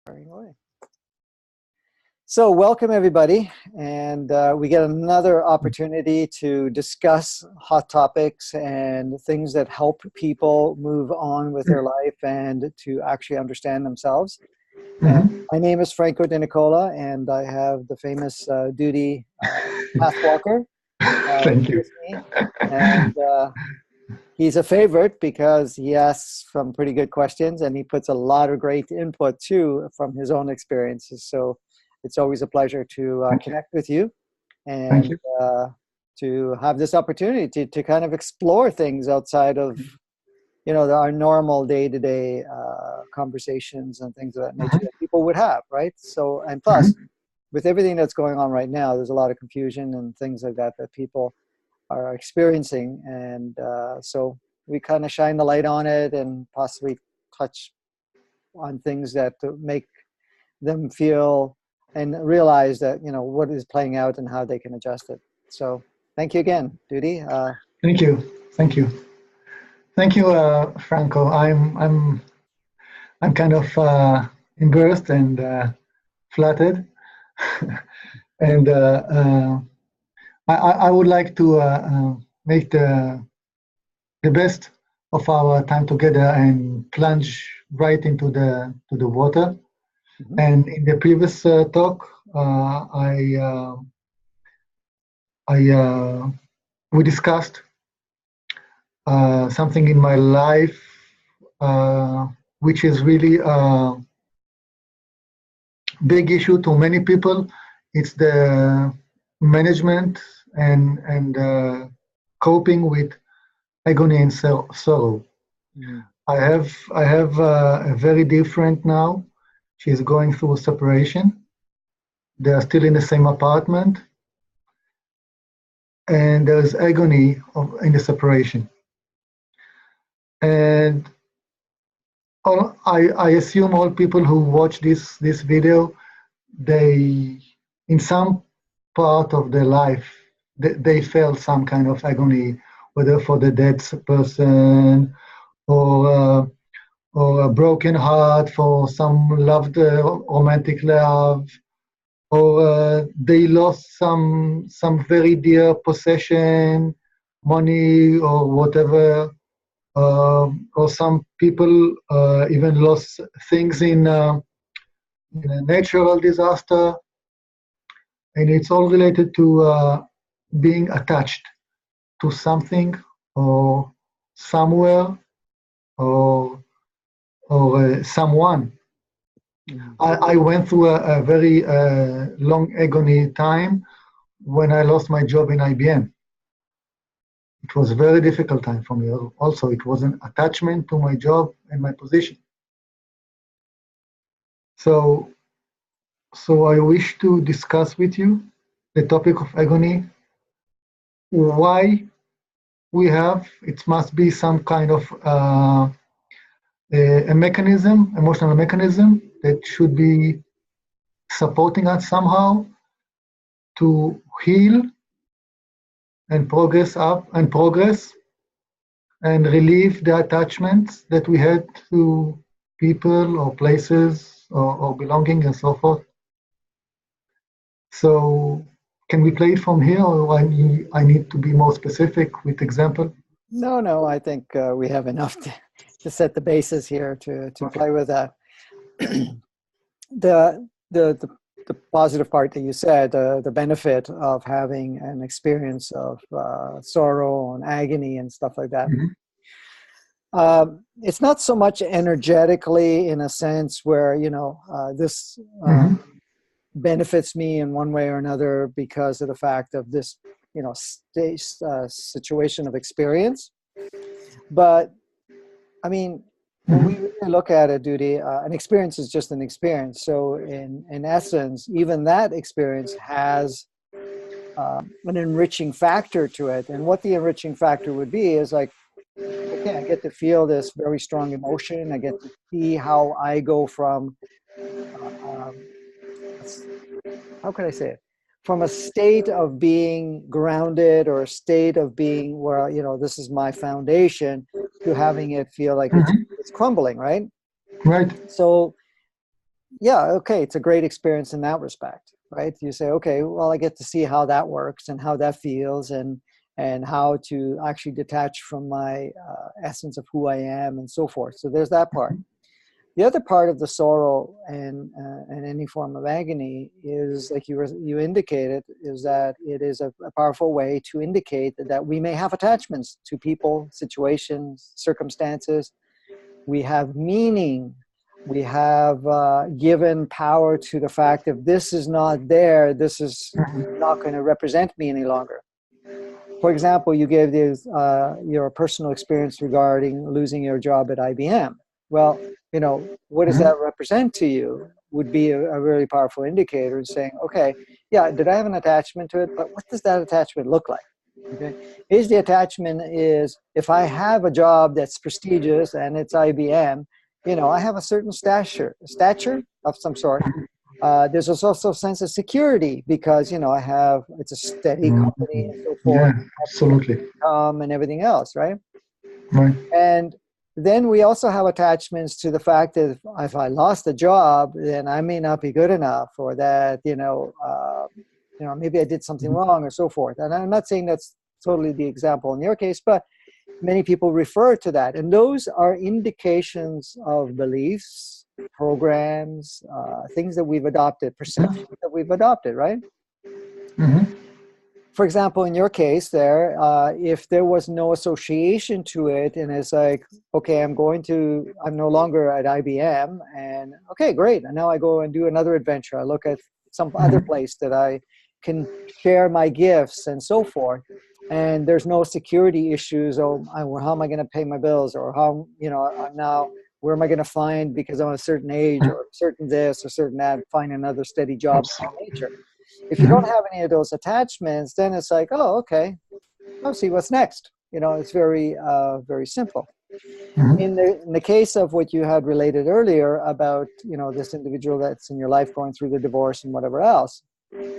Away. So welcome everybody, and we get another opportunity to discuss hot topics and things that help people move on with their life and to actually understand themselves. And my name is Franco DeNicola, and I have the famous duty pathwalker Thank you. with me. And he's a favorite because he asks some pretty good questions and he puts a lot of great input too from his own experiences. So it's always a pleasure to connect with you and to have this opportunity to kind of explore things outside of, you know, our normal day-to-day conversations and things of that nature that people would have, right? So, and plus, with everything that's going on right now, there's a lot of confusion and things like that that people are experiencing, and so we kind of shine the light on it and possibly touch on things that make them feel and realize that, you know, what is playing out and how they can adjust it. So thank you again, Duty. Thank you. Thank you. Thank you, Franco. I'm kind of embarrassed and flattered, and I would like to make the best of our time together and plunge right into the water. And in the previous talk, we discussed something in my life which is really a big issue to many people. It's the management and coping with agony and sorrow. I have a very dear friend now. She's going through a separation. They are still in the same apartment, and there's agony in the separation. And I assume all people who watch this video, they, in some part of their life, they felt some kind of agony, whether for the dead person or a broken heart for some loved romantic love, or they lost some very dear possession, money or whatever, or some people even lost things in a natural disaster, and it's all related to being attached to something or somewhere or someone. I went through a very long agony time when I lost my job in IBM. It was a very difficult time for me. Also, it was an attachment to my job and my position. So I wish to discuss with you the topic of agony, why we have, it must be some kind of a mechanism, emotional mechanism that should be supporting us somehow to heal and progress and relieve the attachments that we had to people or places or belonging and so forth. So can we play it from here, or I need to be more specific with example? No, I think we have enough to set the basis here to play with that. The positive part that you said, the benefit of having an experience of sorrow and agony and stuff like that. It's not so much energetically in a sense where, you know, this benefits me in one way or another because of the fact of this, you know, situation of experience. But I mean, when we really look at it, Duty, an experience is just an experience. So in essence, even that experience has an enriching factor to it. And what the enriching factor would be is like, okay, I get to feel this very strong emotion. I get to see how I go from, how could I say it? From a state of being grounded or a state of being where, you know, this is my foundation, to having it feel like it's crumbling, right? Right. So yeah, okay, it's a great experience in that respect, right? You say, okay, well, I get to see how that works and how that feels, and how to actually detach from my essence of who I am and so forth. So there's that part. The other part of the sorrow and any form of agony is, like you indicated, is that it is a powerful way to indicate that we may have attachments to people, situations, circumstances. We have meaning. We have given power to the fact if this is not there, this is not going to represent me any longer. For example, you gave your personal experience regarding losing your job at IBM. Well, what does that represent to you would be a really powerful indicator, saying, okay, yeah, did I have an attachment to it? But what does that attachment look like? Okay, is the attachment is if I have a job that's prestigious and it's IBM, I have a certain stature of some sort. There's also a sense of security because it's a steady company and so forth, Yeah, absolutely. and everything else, right? Right. And then we also have attachments to the fact that if I lost a job, then I may not be good enough, or that maybe I did something wrong, or so forth. And I'm not saying that's totally the example in your case, but many people refer to that, and those are indications of beliefs, programs, things that we've adopted, perceptions that we've adopted, right? For example, in your case there, if there was no association to it, and it's like, okay, I'm no longer at IBM, and okay, great, and now I go and do another adventure. I look at some other place that I can share my gifts and so forth, and there's no security issues. How am I going to pay my bills? Or how, I'm now, where am I going to find, because I'm a certain age, or certain this, or certain that, find another steady job of that nature. If you don't have any of those attachments, then it's like, oh, okay, I'll see what's next. It's very, very simple. In the case of what you had related earlier about, this individual that's in your life going through the divorce and whatever else,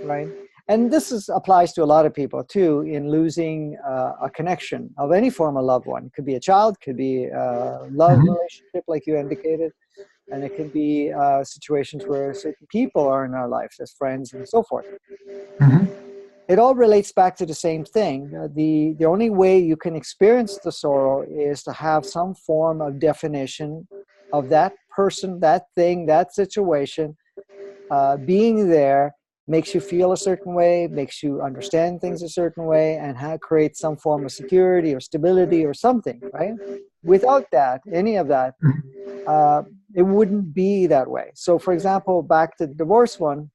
right? And this applies to a lot of people too, in losing a connection of any form of loved one. It could be a child, could be a love relationship like you indicated, and it can be situations where certain people are in our lives as friends and so forth. It all relates back to the same thing. The only way you can experience the sorrow is to have some form of definition of that person, that thing, that situation. Being there makes you feel a certain way, makes you understand things a certain way, and create some form of security or stability or something, right? Without that, any of that, it wouldn't be that way. So, for example, back to the divorce one,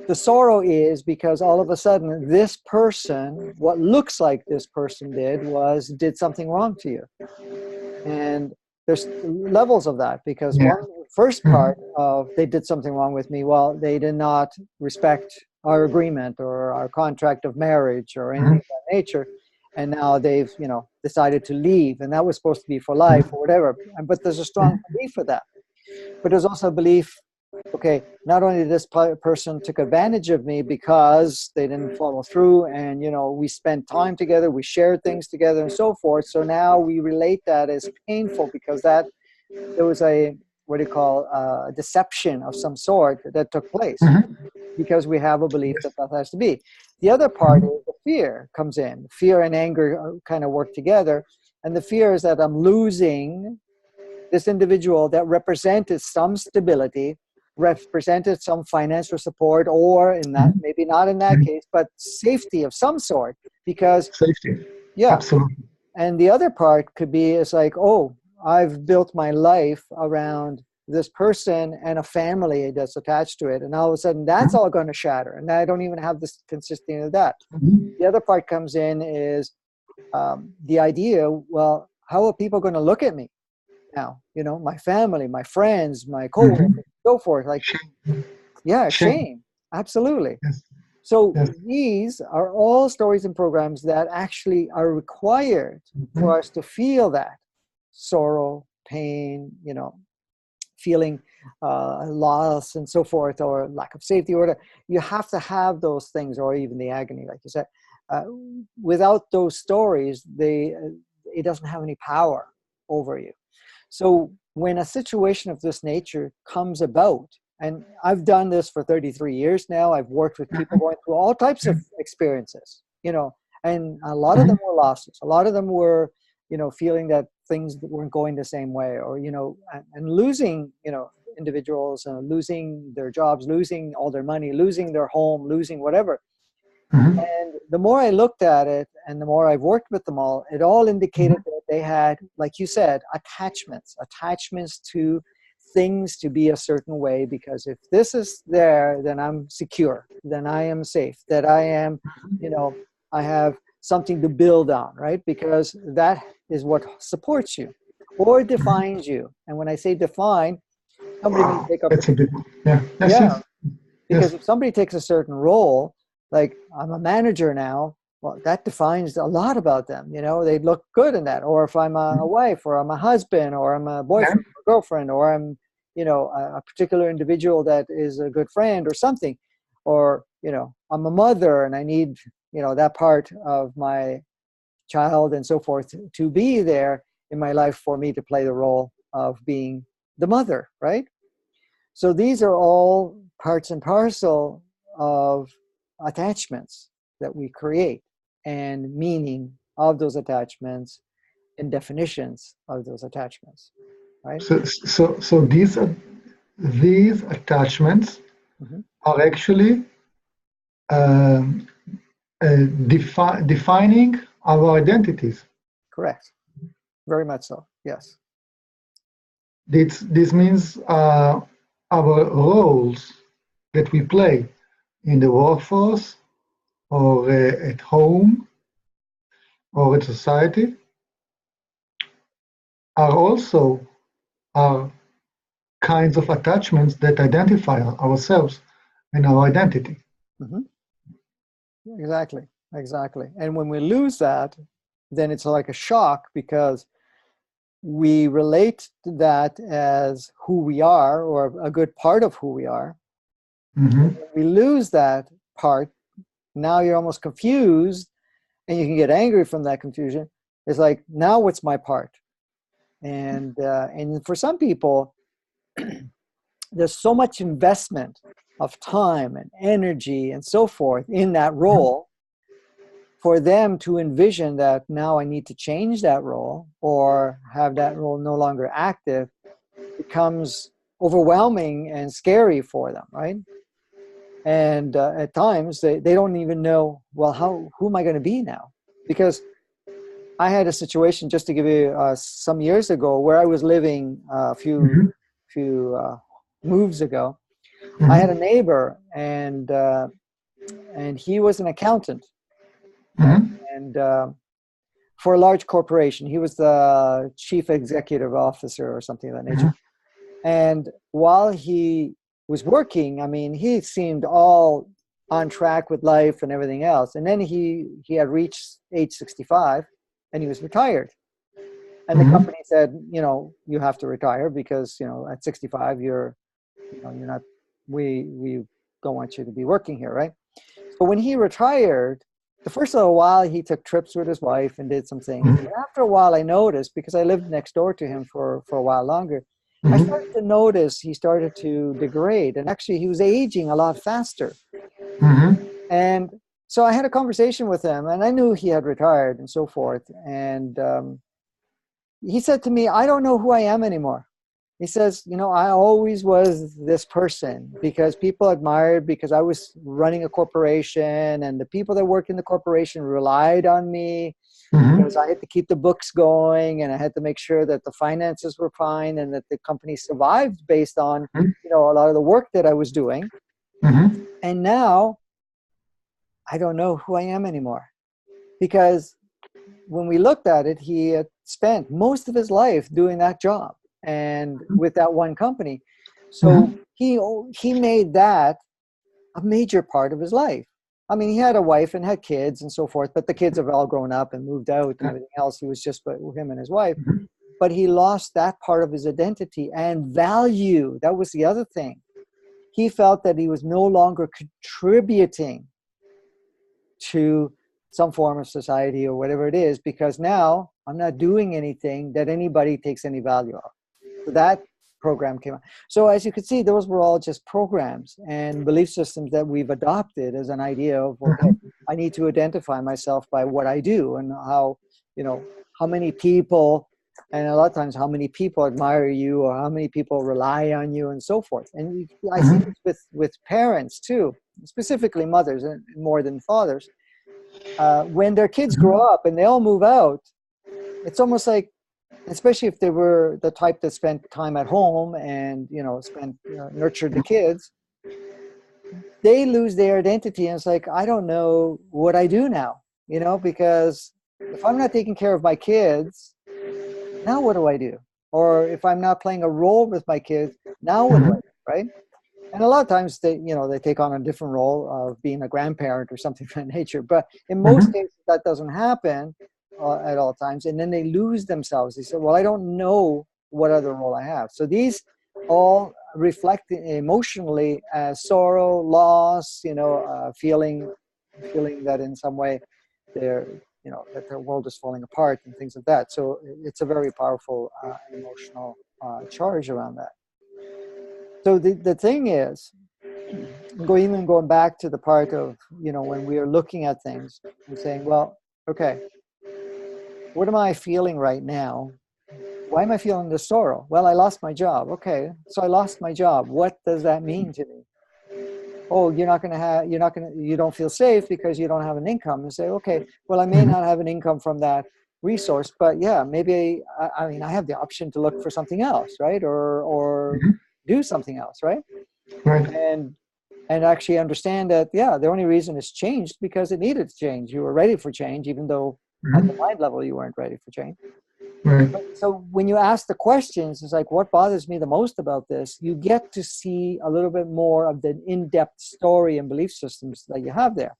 the sorrow is because all of a sudden this person, what looks like this person did something wrong to you. And there's levels of that, because one first part of they did something wrong with me, well, they did not respect our agreement or our contract of marriage or anything of that nature. And now they've, decided to leave, and that was supposed to be for life or whatever. But there's a strong belief for that. But there's also a belief, okay, not only this person took advantage of me because they didn't follow through, and we spent time together, we shared things together and so forth. So now we relate that as painful because there was a deception of some sort that took place, because we have a belief that has to be. The other part is the fear comes in. Fear and anger kind of work together, and the fear is that I'm losing this individual that represented some stability, represented some financial support, or in that, maybe not in that case, but safety of some sort, because safety. Yeah. Absolutely. And the other part could be, it's like, oh, I've built my life around this person and a family that's attached to it. And all of a sudden that's all going to shatter. And I don't even have this consisting of that. The other part comes in is the idea, well, how are people going to look at me now? My family, my friends, my coworkers, so forth. Like, shame. Absolutely. Yes. So these are all stories and programs that actually are required for us to feel that sorrow, pain, feeling loss and so forth, or lack of safety, or whatever. You have to have those things, or even the agony, like you said. Without those stories, it doesn't have any power over you. So when a situation of this nature comes about, and I've done this for 33 years now, I've worked with people going through all types of experiences, and a lot of them were losses. A lot of them were, feeling that things weren't going the same way, or, and losing, individuals, losing their jobs, losing all their money, losing their home, losing whatever. And the more I looked at it and the more I've worked with them all indicated that they had, like you said, attachments to things to be a certain way, because if this is there, then I'm secure, then I am safe, that I am, I have something to build on, right? Because that is what supports you or defines you. And when I say define, somebody may take up, that's a bit, yeah, yeah, because yes. if somebody takes a certain role, like I'm a manager now, well, that defines a lot about them. They look good in that. Or if I'm a wife, or I'm a husband, or I'm a boyfriend or girlfriend, or I'm, a particular individual that is a good friend or something, or, I'm a mother and I need, that part of my child and so forth to be there in my life for me to play the role of being the mother, right? So these are all parts and parcel of attachments that we create, and meaning of those attachments and definitions of those attachments, right? So these attachments Mhm. are actually um, defining our identities. Correct. Very much so. Yes. This means our roles that we play in the workforce, or at home, or in society, are also our kinds of attachments that identify ourselves and our identity. Hmm. Exactly. Exactly. And when we lose that, then it's like a shock, because we relate to that as who we are, or a good part of who we are. Mm-hmm. When we lose that part, now you're almost confused, and you can get angry from that confusion. It's like, now what's my part? And for some people, there's so much investment of time and energy and so forth in that role, for them to envision that now I need to change that role or have that role no longer active becomes overwhelming and scary for them, right? And at times they don't even know, well, who am I going to be now? Because I had a situation, just to give you some years ago, where I was living a few moves ago. I had a Mm-hmm. neighbor, and he was an accountant, Mm-hmm. and for a large corporation. He was the chief executive officer or something of that nature. And while he was working, I mean, he seemed all on track with life and everything else. And then he had reached age 65, and he was retired. And the Mm-hmm. company said, you have to retire, because, at 65, you're not, we don't want you to be working here, right? So when he retired, the first little while he took trips with his wife and did some things. Mm-hmm. But after a while, I noticed, because I lived next door to him for a while longer, I Mm-hmm. started to notice he started to degrade. And actually, he was aging a lot faster. Mm-hmm. And so I had a conversation with him, and I knew he had retired and so forth. And he said to me, I don't know who I am anymore. He says, I always was this person, because people admired, because I was running a corporation, and the people that worked in the corporation relied on me, because I had to keep the books going, and I had to make sure that the finances were fine, and that the company survived based on, a lot of the work that I was doing. Mm-hmm. And now I don't know who I am anymore, because when we looked at it, he had spent most of his life doing that job and with that one company. So he made that a major part of his life. I mean, he had a wife and had kids and so forth, but the kids have all grown up and moved out and everything else. He was just with him and his wife. But he lost that part of his identity and value. That was the other thing. He felt that he was no longer contributing to some form of society or whatever it is, because now I'm not doing anything that anybody takes any value of. So that program came out. So as you can see, those were all just programs and belief systems that we've adopted as an idea of, okay, I need to identify myself by what I do and how, you know, how many people, and a lot of times how many people admire you or how many people rely on you and so forth. And I see this with parents too, specifically mothers and more than fathers. When their kids grow up and they all move out, it's almost like, especially if they were the type that spent time at home and, you know, nurtured the kids, they lose their identity. And it's like, I don't know what I do now, you know, because if I'm not taking care of my kids, now what do I do? Or if I'm not playing a role with my kids, now what do I do, right? And a lot of times they, you know, they take on a different role of being a grandparent or something of that nature. But in most cases, that doesn't happen at all times. And then they lose themselves. They say, well, I don't know what other role I have. So these all reflect emotionally as sorrow, loss, you know, feeling that in some way they're, you know, that their world is falling apart and things like that. So it's a very powerful emotional charge around that. So the thing is, going back to the part of, you know, when we are looking at things and saying, well, okay, what am I feeling right now? Why am I feeling this sorrow? Well, I lost my job. Okay, so I lost my job. What does that mean to me? Oh, you don't feel safe because you don't have an income. And say, okay, well, I may not have an income from that resource, but yeah, maybe, I mean, I have the option to look for something else, right? Or do something else, right? Right. And actually understand that, yeah, the only reason it's changed because it needed to change. You were ready for change, even though at the mind level you weren't ready for change. Right. So when you ask the questions, it's like, what bothers me the most about this? You get to see a little bit more of the in-depth story and belief systems that you have there.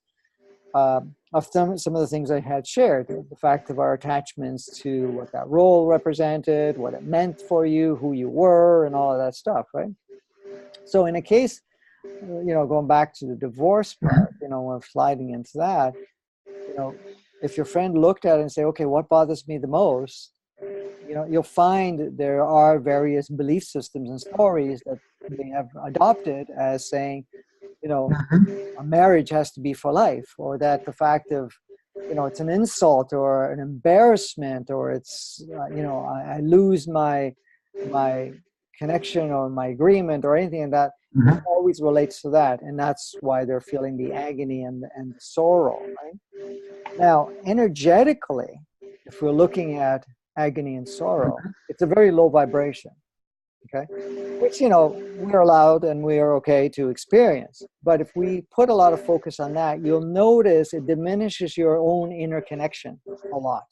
Of some of the things I had shared, the fact of our attachments to what that role represented, what it meant for you, who you were, and all of that stuff, right? So in a case, you know, going back to the divorce part, you know, we're sliding into that, you know, if your friend looked at it and say, okay, what bothers me the most? You know, you'll find there are various belief systems and stories that they have adopted as saying, you know, a marriage has to be for life, or that the fact of, you know, it's an insult or an embarrassment, or it's, you know, I lose my connection or my agreement or anything, and that it always relates to that. And that's why they're feeling the agony and the sorrow, right? Now, energetically, if we're looking at agony and sorrow, it's a very low vibration, okay? Which, you know, we're allowed and we are okay to experience. But if we put a lot of focus on that, you'll notice it diminishes your own inner connection a lot.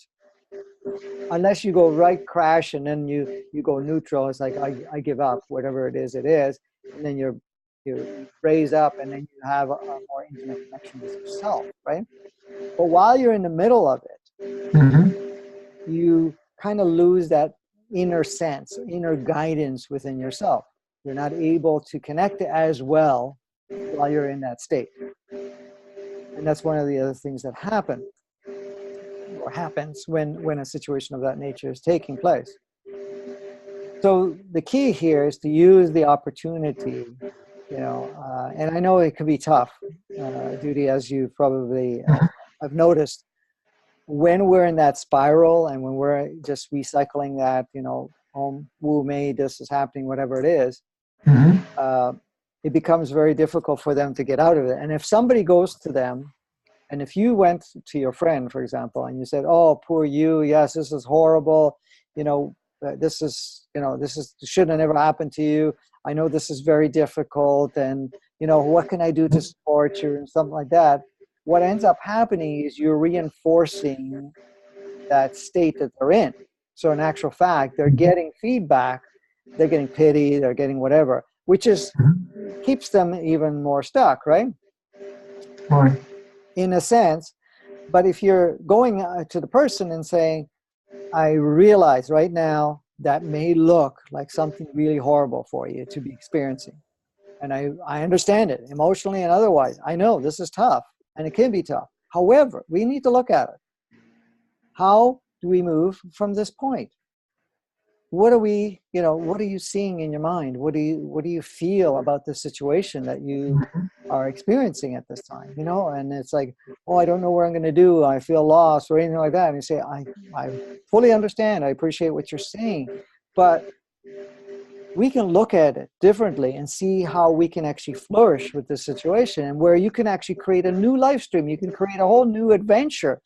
Unless you go right crash and then you go neutral, it's like, I give up, whatever it is, and then you raise up and then you have a more intimate connection with yourself, right? But while you're in the middle of it, you kind of lose that inner sense, inner guidance within yourself. You're not able to connect as well while you're in that state. And that's one of the other things that happens when a situation of that nature is taking place. So the key here is to use the opportunity, you know, and I know it can be tough, Judy, as you probably have noticed, when we're in that spiral and when we're just recycling that, you know, woo me, this is happening, whatever it is, it becomes very difficult for them to get out of it. And if somebody goes to them, and if you went to your friend, for example, and you said, oh, poor you, yes, this is horrible, you know, this should have never happened to you. I know this is very difficult, and, you know, what can I do to support you, and something like that. What ends up happening is you're reinforcing that state that they're in. So in actual fact, they're getting feedback, they're getting pity, they're getting whatever, which is keeps them even more stuck, right? Right. In a sense. But if you're going to the person and saying, I realize right now that may look like something really horrible for you to be experiencing. And I understand it emotionally and otherwise. I know this is tough and it can be tough. However, we need to look at it. How do we move from this point? what are we, what are you seeing in your mind? What do you feel about the situation that you are experiencing at this time? And it's like, oh, I don't know what I'm going to do. I feel lost or anything like that. And you say, I fully understand. I appreciate what you're saying, but we can look at it differently and see how we can actually flourish with this situation, and where you can actually create a new life stream. You can create a whole new adventure.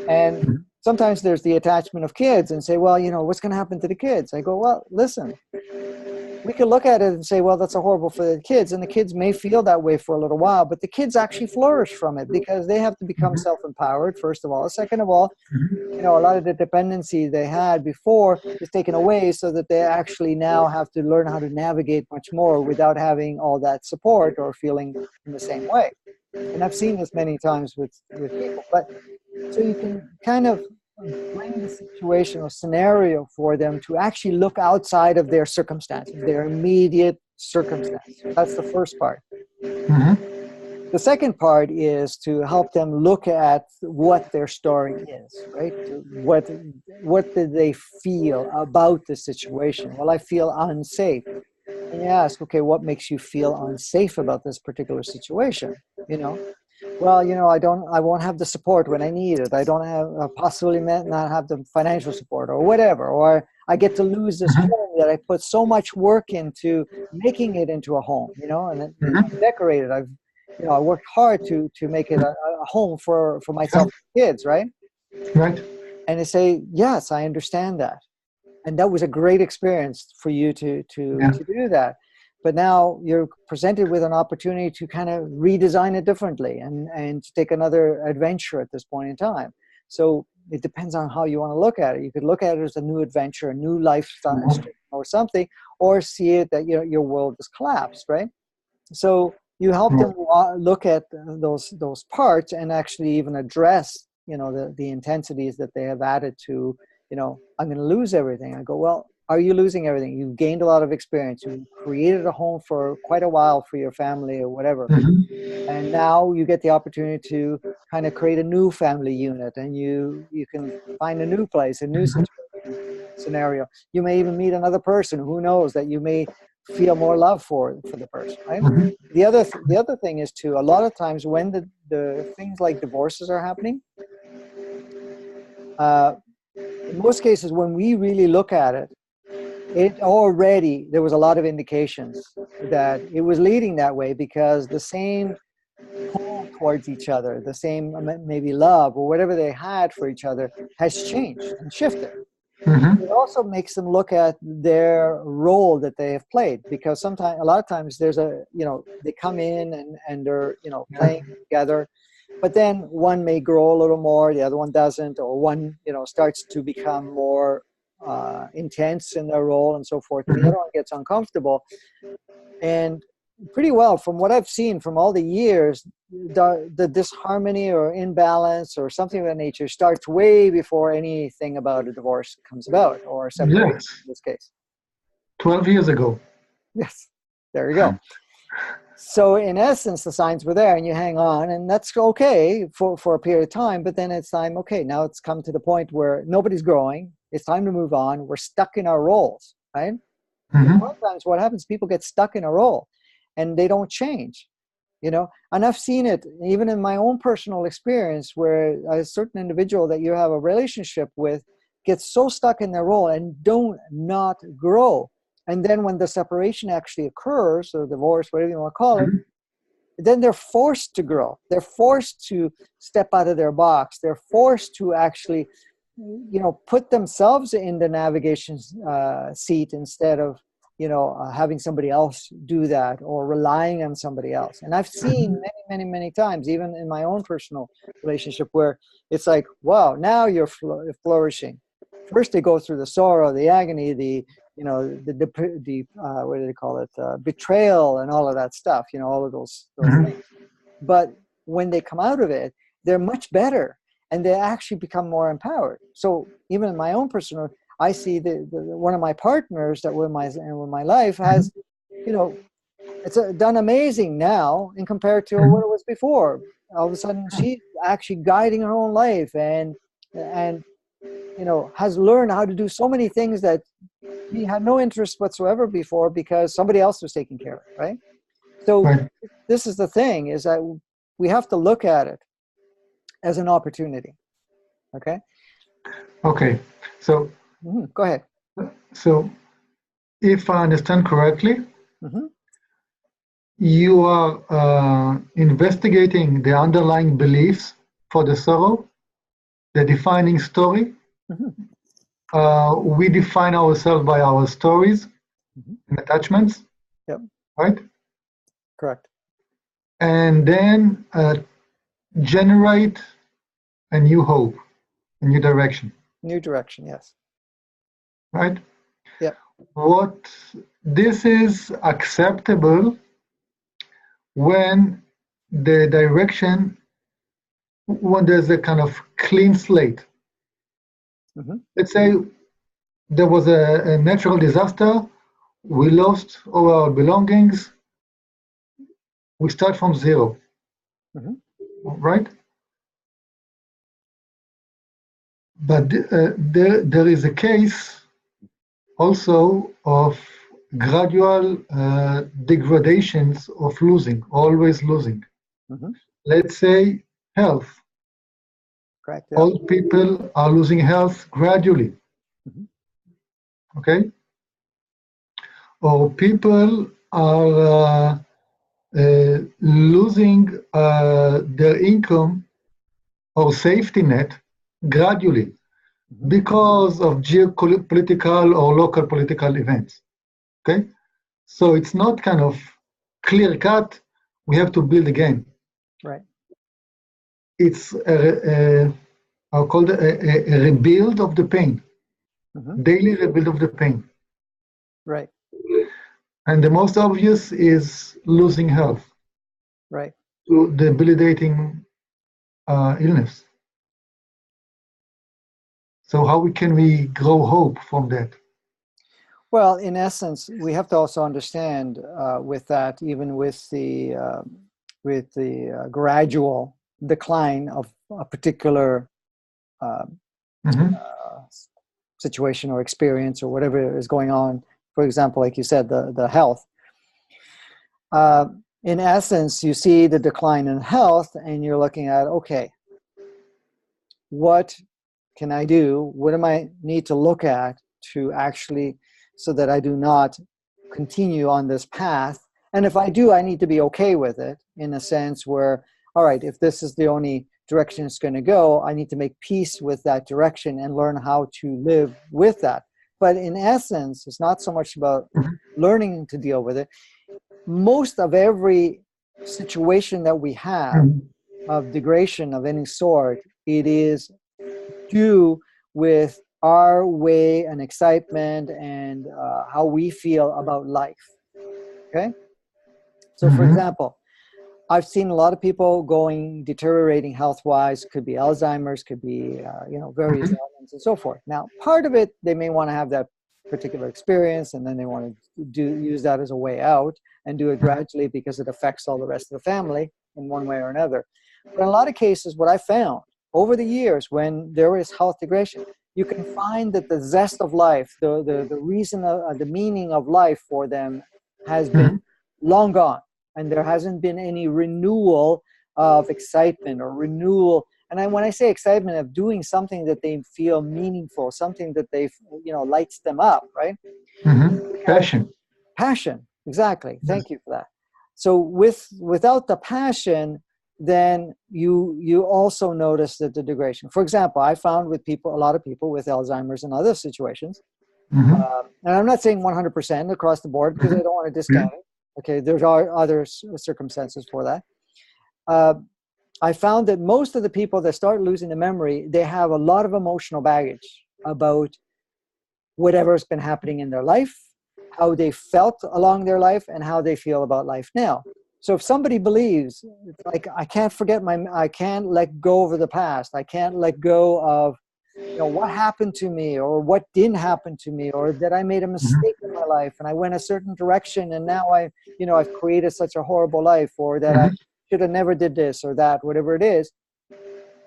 And sometimes there's the attachment of kids and say, well, what's going to happen to the kids? I go, well, listen, we can look at it and say, well, that's a horrible for the kids. And the kids may feel that way for a little while, but the kids actually flourish from it because they have to become self-empowered, first of all. Second of all, a lot of the dependency they had before is taken away, so that they actually now have to learn how to navigate much more without having all that support or feeling in the same way. And I've seen this many times with people. But so you can kind of bring the situation or scenario for them to actually look outside of their circumstances, their immediate circumstance. That's the first part. The second part is to help them look at what their story is, right? What did they feel about the situation? Well, I feel unsafe. And you ask, okay, what makes you feel unsafe about this particular situation? Well, I won't have the support when I need it. I don't have, possibly not have the financial support or whatever, or I get to lose this home that I put so much work into making it into a home, and I've decorated. I worked hard to make it a home for myself and kids, right? Right. And they say, yes, I understand that. And that was a great experience for you to do that. But now you're presented with an opportunity to kind of redesign it differently and to take another adventure at this point in time. So it depends on how you want to look at it. You could look at it as a new adventure, a new lifestyle or something, or see it that your world has collapsed, right? So you help them look at those parts and actually even address, the intensities that they have added to, I'm going to lose everything. I go, well, are you losing everything? You've gained a lot of experience. You created a home for quite a while for your family or whatever. And now you get the opportunity to kind of create a new family unit, and you can find a new place, a new scenario. You may even meet another person. Who knows, that you may feel more love for the person, right? The other thing is too, a lot of times when the things like divorces are happening, in most cases, when we really look at it, there was a lot of indications that it was leading that way, because the same pull towards each other, the same maybe love or whatever they had for each other has changed and shifted. It also makes them look at their role that they have played, because a lot of times there's they come in and they're, playing together, but then one may grow a little more, the other one doesn't, or one, starts to become more intense in their role and so forth, and the other one gets uncomfortable. And pretty well, from what I've seen from all the years, the disharmony or imbalance or something of that nature starts way before anything about a divorce comes about, or a separation in this case. 12 years ago. Yes, there you go. So in essence, the signs were there, and you hang on, and that's okay for a period of time, but then it's time, okay, now it's come to the point where nobody's growing. It's time to move on. We're stuck in our roles, right? A lot of times what happens, people get stuck in a role and they don't change, and I've seen it even in my own personal experience, where a certain individual that you have a relationship with gets so stuck in their role and don't not grow. And then when the separation actually occurs, or divorce, whatever you want to call it, then they're forced to grow. They're forced to step out of their box. They're forced to actually, put themselves in the navigation seat instead of, having somebody else do that, or relying on somebody else. And I've seen many, many, many times, even in my own personal relationship, where it's like, wow, now you're flourishing. First, they go through the sorrow, the agony, the what do they call it? Betrayal and all of that stuff, all of those things. But when they come out of it, they're much better, and they actually become more empowered. So even in my own personal, I see one of my partners that were in my life has, it's done amazing now in compared to what it was before. All of a sudden, she's actually guiding her own life and has learned how to do so many things that he had no interest whatsoever before because somebody else was taking care of it, right? So Right. this is the thing, is that we have to look at it as an opportunity. Okay? Okay. So, Go ahead. so if I understand correctly, Mm-hmm. you are investigating the underlying beliefs for the sorrow, the defining story. Mm-hmm. We define ourselves by our stories Mm-hmm. and attachments, Yep. right? Correct. And then generate a new hope, a new direction, New direction, yes. right? Yep. What this is acceptable when the direction, when there's a kind of clean slate. Mm-hmm. Let's say there was a natural disaster, we lost all our belongings, we start from zero, Mm-hmm. right? But there is a case also of gradual degradations of losing, always losing. Mm-hmm. Let's say health. Correct. Yep. Old people are losing health gradually, Mm-hmm. okay? Or people are losing their income or safety net gradually Mm-hmm. because of geopolitical or local political events, okay? So it's not kind of clear cut, we have to build again. Right. It's I'll call it a rebuild of the pain, Mm-hmm. daily rebuild of the pain. Right. And the most obvious is losing health Right. to debilitating illness. So how can we grow hope from that? Well, in essence, we have to also understand with that, even with the gradual decline of a particular uh, Mm-hmm. situation or experience or whatever is going on. For example, like you said, the health. In essence, you see the decline in health, and you're looking at, okay, what can I do? What am I need to look at to actually, so that I do not continue on this path? And if I do, I need to be okay with it, in a sense where, all right, if this is the only direction it's going to go, I need to make peace with that direction and learn how to live with that. But in essence, it's not so much about learning to deal with it. Most of every situation that we have of degradation of any sort, it is due with our way and excitement and how we feel about life. Okay? So for Mm-hmm. example, I've seen a lot of people deteriorating health-wise. Could be Alzheimer's, could be various ailments and so forth. Now, part of it, they may want to have that particular experience, and then they want to use that as a way out and do it gradually because it affects all the rest of the family in one way or another. But in a lot of cases, what I found over the years, when there is health degradation, you can find that the zest of life, the reason, the meaning of life for them has been long gone. And there hasn't been any renewal of excitement or renewal. And when I say excitement, of doing something that they feel meaningful, something that they, lights them up, right? Passion, exactly. Thank you for that. So without the passion, then you also notice that the degradation. For example, I found with a lot of people with Alzheimer's and other situations, and I'm not saying 100% across the board because I don't want to discount it. Okay, there are other circumstances for that. I found that most of the people that start losing the memory, they have a lot of emotional baggage about whatever's been happening in their life, how they felt along their life, and how they feel about life now. So if somebody believes, like, I can't let go of the past, I can't let go of what happened to me or what didn't happen to me, or that I made a mistake in my life and I went a certain direction and now I've created such a horrible life, or that I should have never did this or that, whatever it is,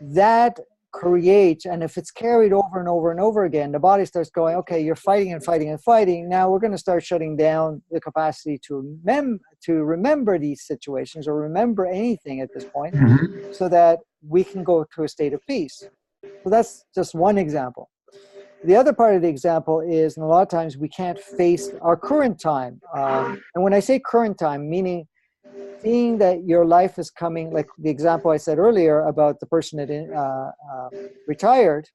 that creates, and if it's carried over and over and over again, the body starts going, okay, you're fighting and fighting and fighting. Now we're going to start shutting down the capacity to remember these situations or remember anything at this point, so that we can go to a state of peace. So that's just one example. The other part of the example is, and a lot of times we can't face our current time. And when I say current time, meaning seeing that your life is coming, like the example I said earlier about the person that retired,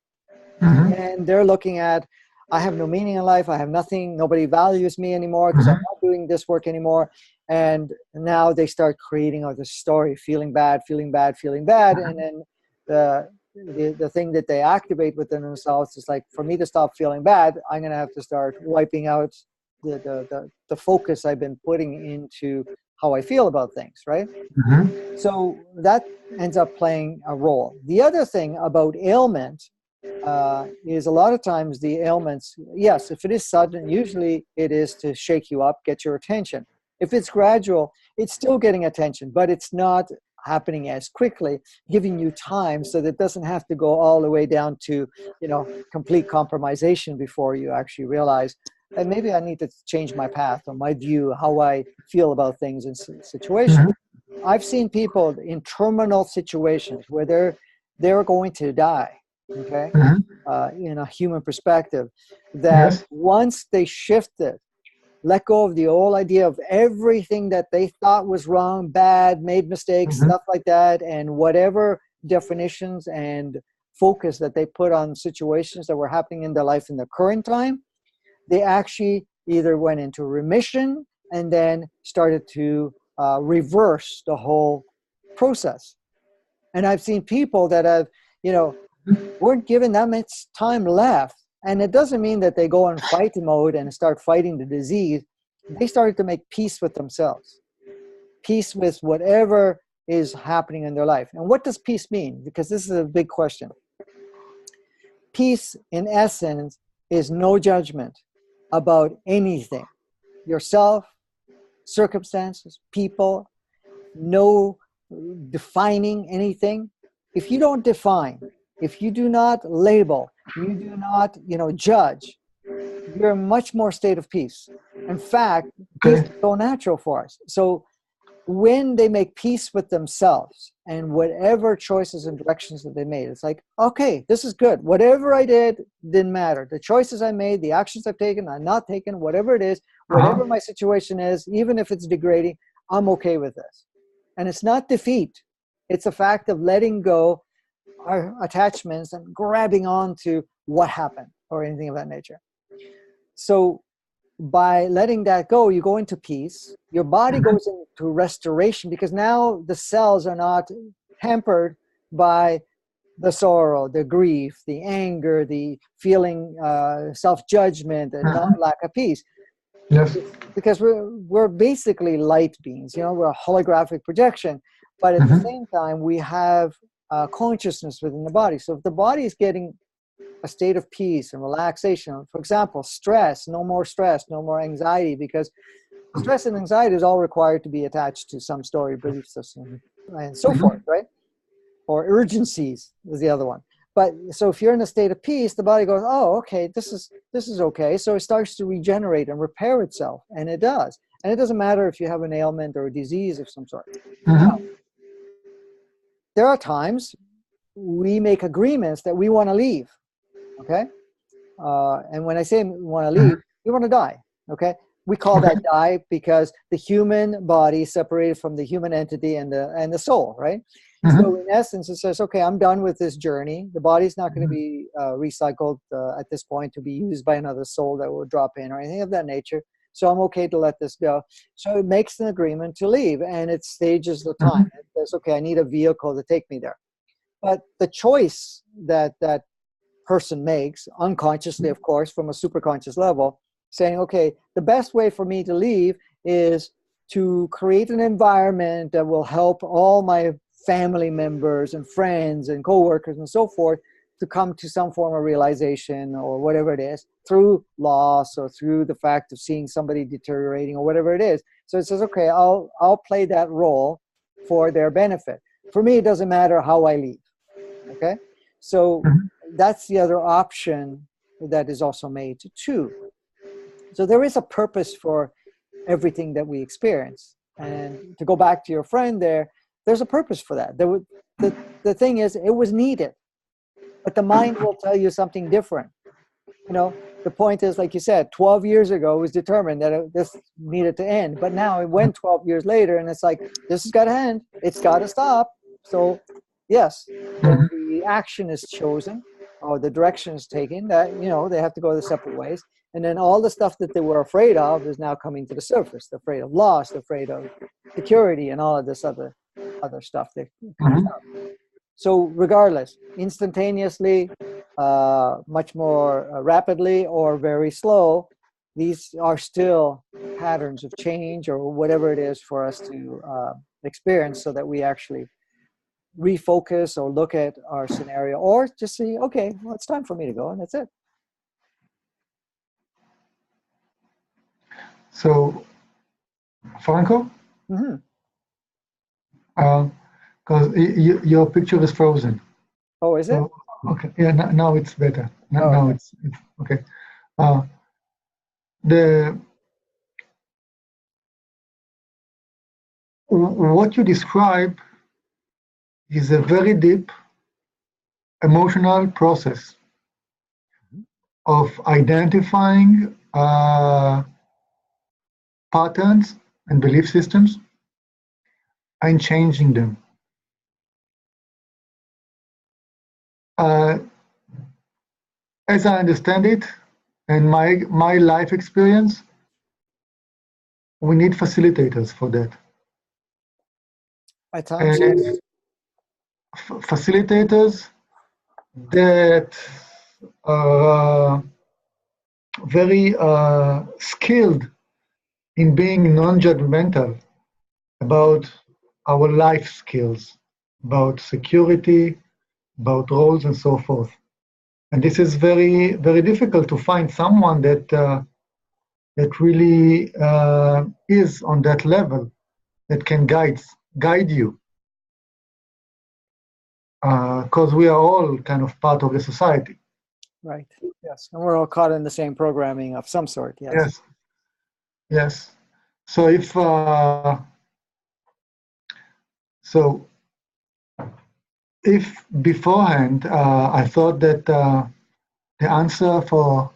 and they're looking at, I have no meaning in life, I have nothing, nobody values me anymore because I'm not doing this work anymore. And now they start creating all this story, feeling bad, feeling bad, feeling bad. And then the thing that they activate within themselves is like, for me to stop feeling bad, I'm going to have to start wiping out the focus I've been putting into how I feel about things, right? So that ends up playing a role. The other thing about ailment is a lot of times the ailments, yes, if it is sudden, usually it is to shake you up, get your attention. If it's gradual, it's still getting attention, but it's not happening as quickly, giving you time so that it doesn't have to go all the way down to, complete compromisation before you actually realize that maybe I need to change my path or my view, how I feel about things in situations. I've seen people in terminal situations where they're going to die, okay, in a human perspective, that once they shifted, let go of the old idea of everything that they thought was wrong, bad, made mistakes, stuff like that, and whatever definitions and focus that they put on situations that were happening in their life in the current time, they actually either went into remission and then started to reverse the whole process. And I've seen people that have, weren't given that much time left. And it doesn't mean that they go in fight mode and start fighting the disease. They started to make peace with themselves, peace with whatever is happening in their life. And what does peace mean? Because this is a big question. Peace, in essence, is no judgment about anything, yourself, circumstances, people, no defining anything. If you don't define, if you do not label, you do not, judge, you're in much more state of peace. In fact, peace is so natural for us. So when they make peace with themselves and whatever choices and directions that they made, it's like, okay, this is good. Whatever I did didn't matter. The choices I made, the actions I've taken, I'm not taken, whatever it is, whatever my situation is, even if it's degrading, I'm okay with this. And it's not defeat. It's a fact of letting go our attachments and grabbing on to what happened or anything of that nature. So by letting that go, you go into peace. Your body goes into restoration because now the cells are not hampered by the sorrow, the grief, the anger, the feeling self-judgment and lack of peace. Yes. Because we're basically light beings, we're a holographic projection, but at the same time we have consciousness within the body. So if the body is getting a state of peace and relaxation, for example, no more anxiety, because stress and anxiety is all required to be attached to some story, belief system, and so forth, right? Or urgencies is the other one. But so if you're in a state of peace, the body goes, oh, okay, this is okay. So it starts to regenerate and repair itself, and it does. And it doesn't matter if you have an ailment or a disease of some sort. Now, there are times we make agreements that we want to leave, okay? And when I say we want to leave, we want to die, okay? We call that die because the human body is separated from the human entity and the soul, right? So in essence, it says, okay, I'm done with this journey. The body's not going to be recycled at this point to be used by another soul that will drop in or anything of that nature. So I'm okay to let this go. So it makes an agreement to leave, and it stages the time. It says, okay, I need a vehicle to take me there. But the choice that that person makes, unconsciously, of course, from a superconscious level, saying, okay, the best way for me to leave is to create an environment that will help all my family members and friends and coworkers and so forth to come to some form of realization or whatever it is through loss or through the fact of seeing somebody deteriorating or whatever it is. So it says, okay, I'll play that role for their benefit. For me, it doesn't matter how I leave. Okay. So Mhm. that's the other option that is also made too. So there is a purpose for everything that we experience. And to go back to your friend there, there's a purpose for that. The thing is, it was needed, but the mind will tell you something different. The point is, like you said, 12 years ago it was determined that this needed to end. But now it went 12 years later, and it's like, this has got to end. It's got to stop. So, yes, when the action is chosen or the direction is taken, that, they have to go their separate ways. And then all the stuff that they were afraid of is now coming to the surface. They're afraid of loss, they're afraid of security, and all of this other stuff that comes Mhm. up. So regardless, instantaneously, much more rapidly, or very slow, these are still patterns of change or whatever it is for us to experience, so that we actually refocus or look at our scenario, or just see, okay, well, it's time for me to go, and that's it. So, Franco, Mm-hmm. because your picture is frozen. Oh, is it? So, okay, yeah, now it's better. Oh, Now okay. it's okay. Uh, the what you describe is a very deep emotional process of identifying patterns and belief systems and changing them. Uh, as I understand it, and my life experience, we need facilitators for that. At times, And yes. facilitators that are very skilled in being non-judgmental about our life skills, about security, about roles, and so forth. And this is very, very difficult to find someone that really is on that level, that can guide you, because we are all kind of part of the society. Right. Yes. And we're all caught in the same programming of some sort. Yes. Yes, yes. So so if beforehand I thought that the answer for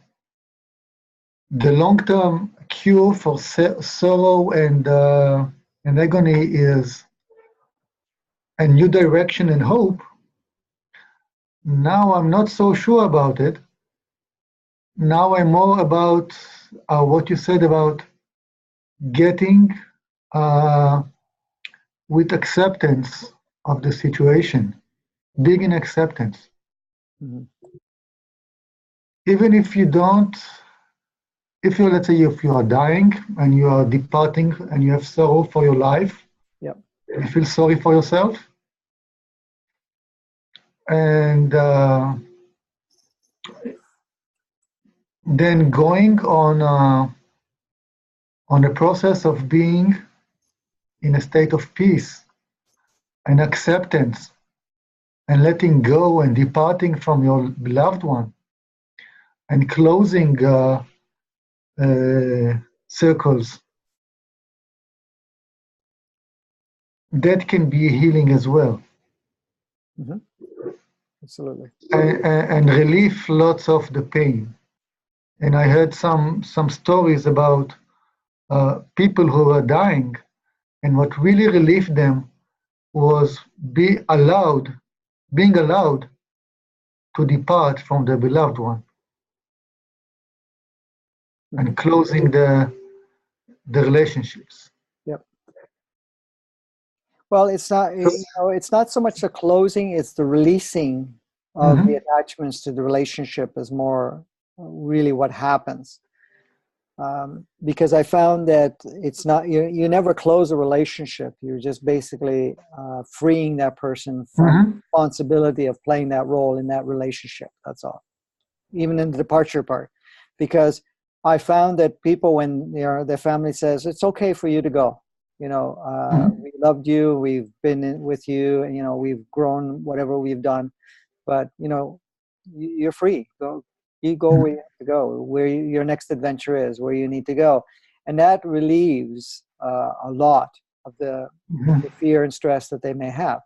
the long-term cure for sorrow and agony is a new direction and hope, now I'm not so sure about it. Now I'm more about what you said about getting uh, with acceptance of the situation, being in acceptance. Mm-hmm. Even if you don't, if you, let's say, if you are dying and you are departing and you have sorrow for your life, Yep. you feel sorry for yourself, and then going on a process of being in a state of peace and acceptance and letting go and departing from your beloved one and closing circles, that can be healing as well. Mm-hmm. Absolutely. And relieve lots of the pain. And I heard some stories about people who were dying, and what really relieved them was being allowed to depart from their beloved one Mm-hmm. and closing the relationships. Yep. Well, it's not so much the closing; it's the releasing of the Mhm. attachments to the relationship is more really what happens. Because I found that it's not you never close a relationship. You're just basically freeing that person from the Mhm. responsibility of playing that role in that relationship. That's all. Even in the departure part, because I found that people, when their family says it's okay for you to go, Mhm. we loved you, we've been with you, and we've grown whatever we've done, but you're free. You go where you have to go, where your next adventure is, where you need to go. And that relieves a lot of the fear and stress that they may have.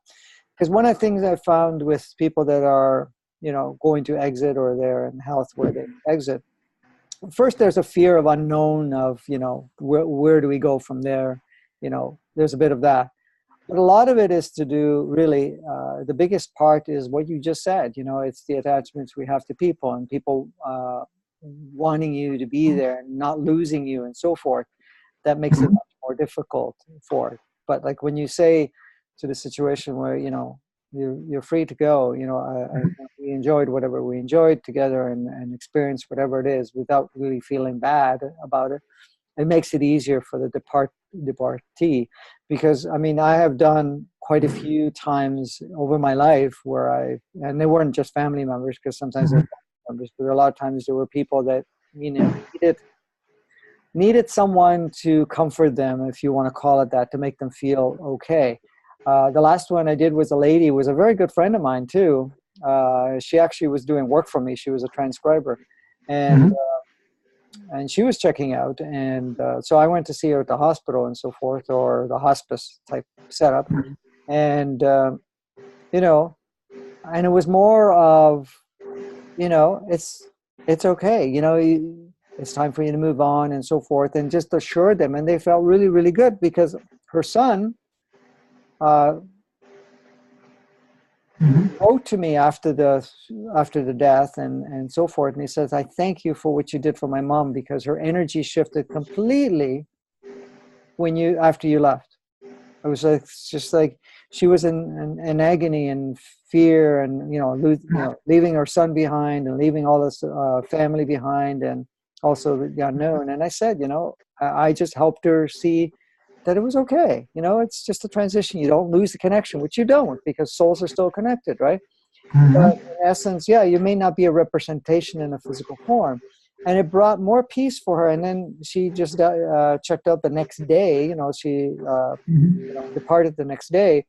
Because one of the things I've found with people that are, going to exit, or they're in health where they exit, first there's a fear of unknown, of, where do we go from there? There's a bit of that. But a lot of it is to do, really, the biggest part is what you just said. It's the attachments we have to people, and people wanting you to be there and not losing you and so forth. That makes it much more difficult for it. But like when you say to the situation where, you're free to go, we enjoyed whatever we enjoyed together, and experienced whatever it is without really feeling bad about it. It makes it easier for the departee, because I have done quite a few times over my life where and they weren't just family members, because sometimes they're family members, but a lot of times there were people that needed someone to comfort them, if you want to call it that, to make them feel okay. The last one I did was a lady who was a very good friend of mine too. She actually was doing work for me. She was a transcriber, and she was checking out, and so I went to see her at the hospital and so forth, or the hospice type setup, and and it was more of, it's okay, it's time for you to move on and so forth, and just assured them, and they felt really, really good, because her son wrote to me after the death and so forth, and he says, I thank you for what you did for my mom, because her energy shifted completely after you left. It was just like she was in agony and fear, and leaving her son behind, and leaving all this family behind, and also the unknown. And I said, I just helped her see that it was okay. It's just a transition. You don't lose the connection, which you don't, because souls are still connected, right? But in essence, you may not be a representation in a physical form. And it brought more peace for her. And then she just checked out the next day. She departed the next day.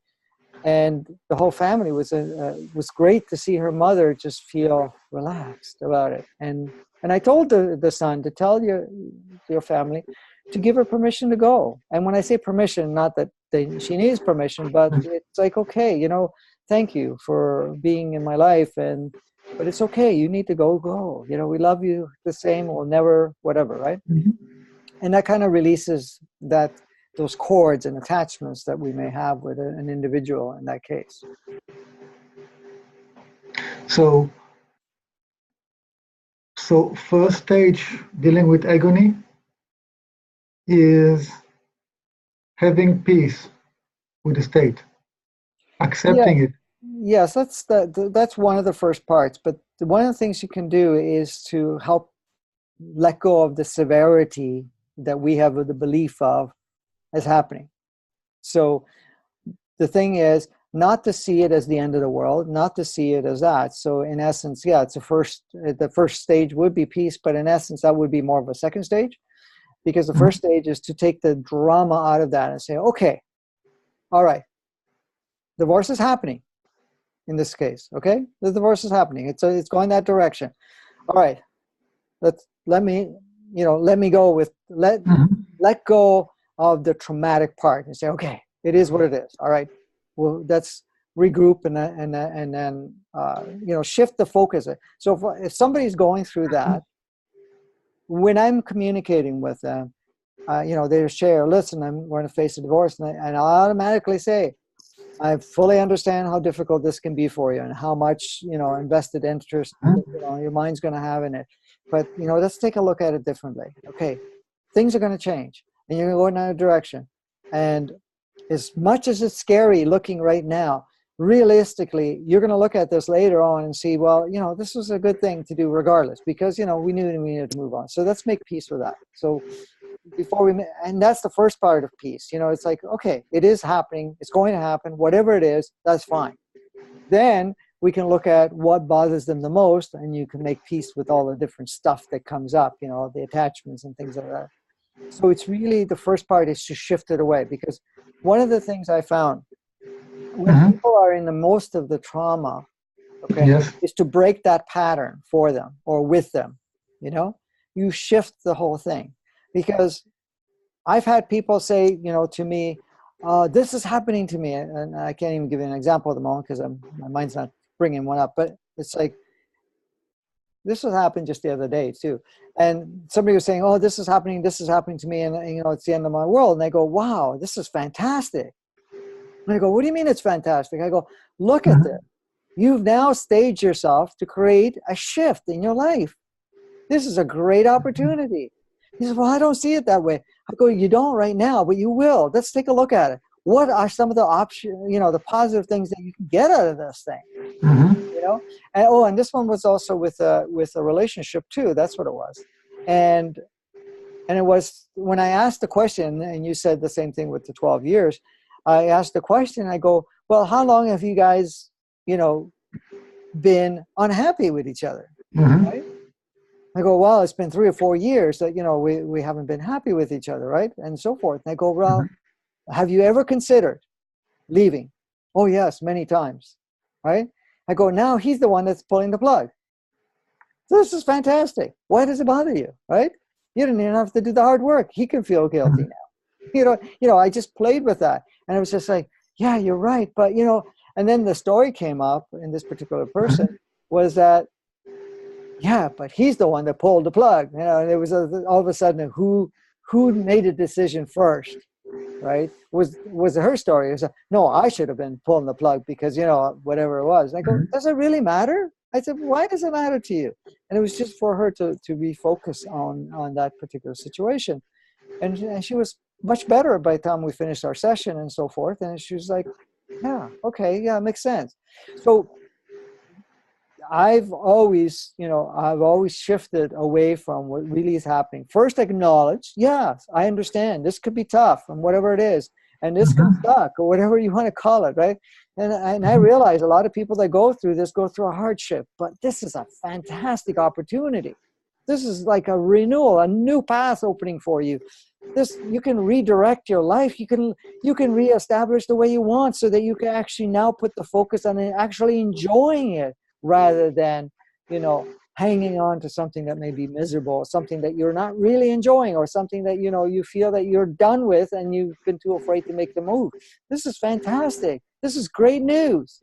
And the whole family was great to see her mother just feel relaxed about it. And I told the son to tell your family to give her permission to go. And when I say permission, not that she needs permission, but it's like, okay, thank you for being in my life, but it's okay. You need to go. We love you the same. We'll never, whatever, right? And that kind of releases those cords and attachments that we may have with an individual in that case. So first stage dealing with agony is having peace with the state, accepting it. Yes, that's one of the first parts. But one of the things you can do is to help let go of the severity that we have the belief of as happening. So the thing is not to see it as the end of the world, not to see it as that. So in essence, it's the first stage would be peace, but in essence, that would be more of a second stage, because the first stage is to take the drama out of that and say, okay, all right, divorce is happening in this case. Okay, the divorce is happening. It's going that direction. All right, let me go with let go of the traumatic part and say, okay, it is what it is. All right, well, let's regroup and then shift the focus. So if somebody's going through that, when I'm communicating with them, they share, listen, I'm going to face a divorce, and I'll automatically say, I fully understand how difficult this can be for you, and how much invested interest your mind's going to have in it. But let's take a look at it differently. Okay, things are going to change, and you're going to go in another direction. And as much as it's scary looking right now, realistically, you're going to look at this later on and see, well, this was a good thing to do regardless, because we knew we needed to move on. So let's make peace with that. So and that's the first part of peace. It's like, okay, it is happening, it's going to happen, whatever it is, that's fine. Then we can look at what bothers them the most, and you can make peace with all the different stuff that comes up, the attachments and things like that. So it's really, the first part is to shift it away, because one of the things I found, when people are in the most of the trauma, okay, Yes. is to break that pattern for them or with them. You know, you shift the whole thing, because I've had people say, you know, to me, this is happening to me, and I can't even give you an example at the moment because my mind's not bringing one up, but it's like, this has happened just the other day too. And somebody was saying, oh, this is happening to me, and you know, it's the end of my world. And I go, wow, this is fantastic. And I go, what do you mean it's fantastic? I go, look at this. You've now staged yourself to create a shift in your life. This is a great opportunity. He says, well, I don't see it that way. I go, you don't right now, but you will. Let's take a look at it. What are some of the options, you know, the positive things that you can get out of this thing? You know, and oh, and this one was also with a relationship too. That's what it was. And it was when I asked the question, and you said the same thing with the 12 years. I asked the question. I go, well, how long have you guys, you know, been unhappy with each other? Right? I go, well, it's been 3 or 4 years that, you know, we haven't been happy with each other, right? And so forth. And I go, well, have you ever considered leaving? Oh, yes, many times, right? I go, now he's the one that's pulling the plug. This is fantastic. Why does it bother you, right? You didn't even have to do the hard work. He can feel guilty now. You know, I just played with that. And I was just like, yeah, you're right. But, you know, and then the story came up in this particular person was that, yeah, but he's the one that pulled the plug. You know, and it was all of a sudden who made a decision first, right? Was her story? It was no, I should have been pulling the plug because, you know, whatever it was. I go, does it really matter? I said, why does it matter to you? And it was just for her to refocus on that particular situation. And she was much better by the time we finished our session and so forth. And she was like, yeah, okay, yeah, it makes sense. So I've always shifted away from what really is happening. First, acknowledge, yes, I understand. This could be tough and whatever it is. And this can suck or whatever you want to call it, right? And I realize a lot of people that go through this go through a hardship, but this is a fantastic opportunity. This is like a renewal, a new path opening for you. This, you can redirect your life. You can reestablish the way you want so that you can actually now put the focus on actually enjoying it rather than, you know, hanging on to something that may be miserable, something that you're not really enjoying, or something that, you know, you feel that you're done with and you've been too afraid to make the move. This is fantastic. This is great news.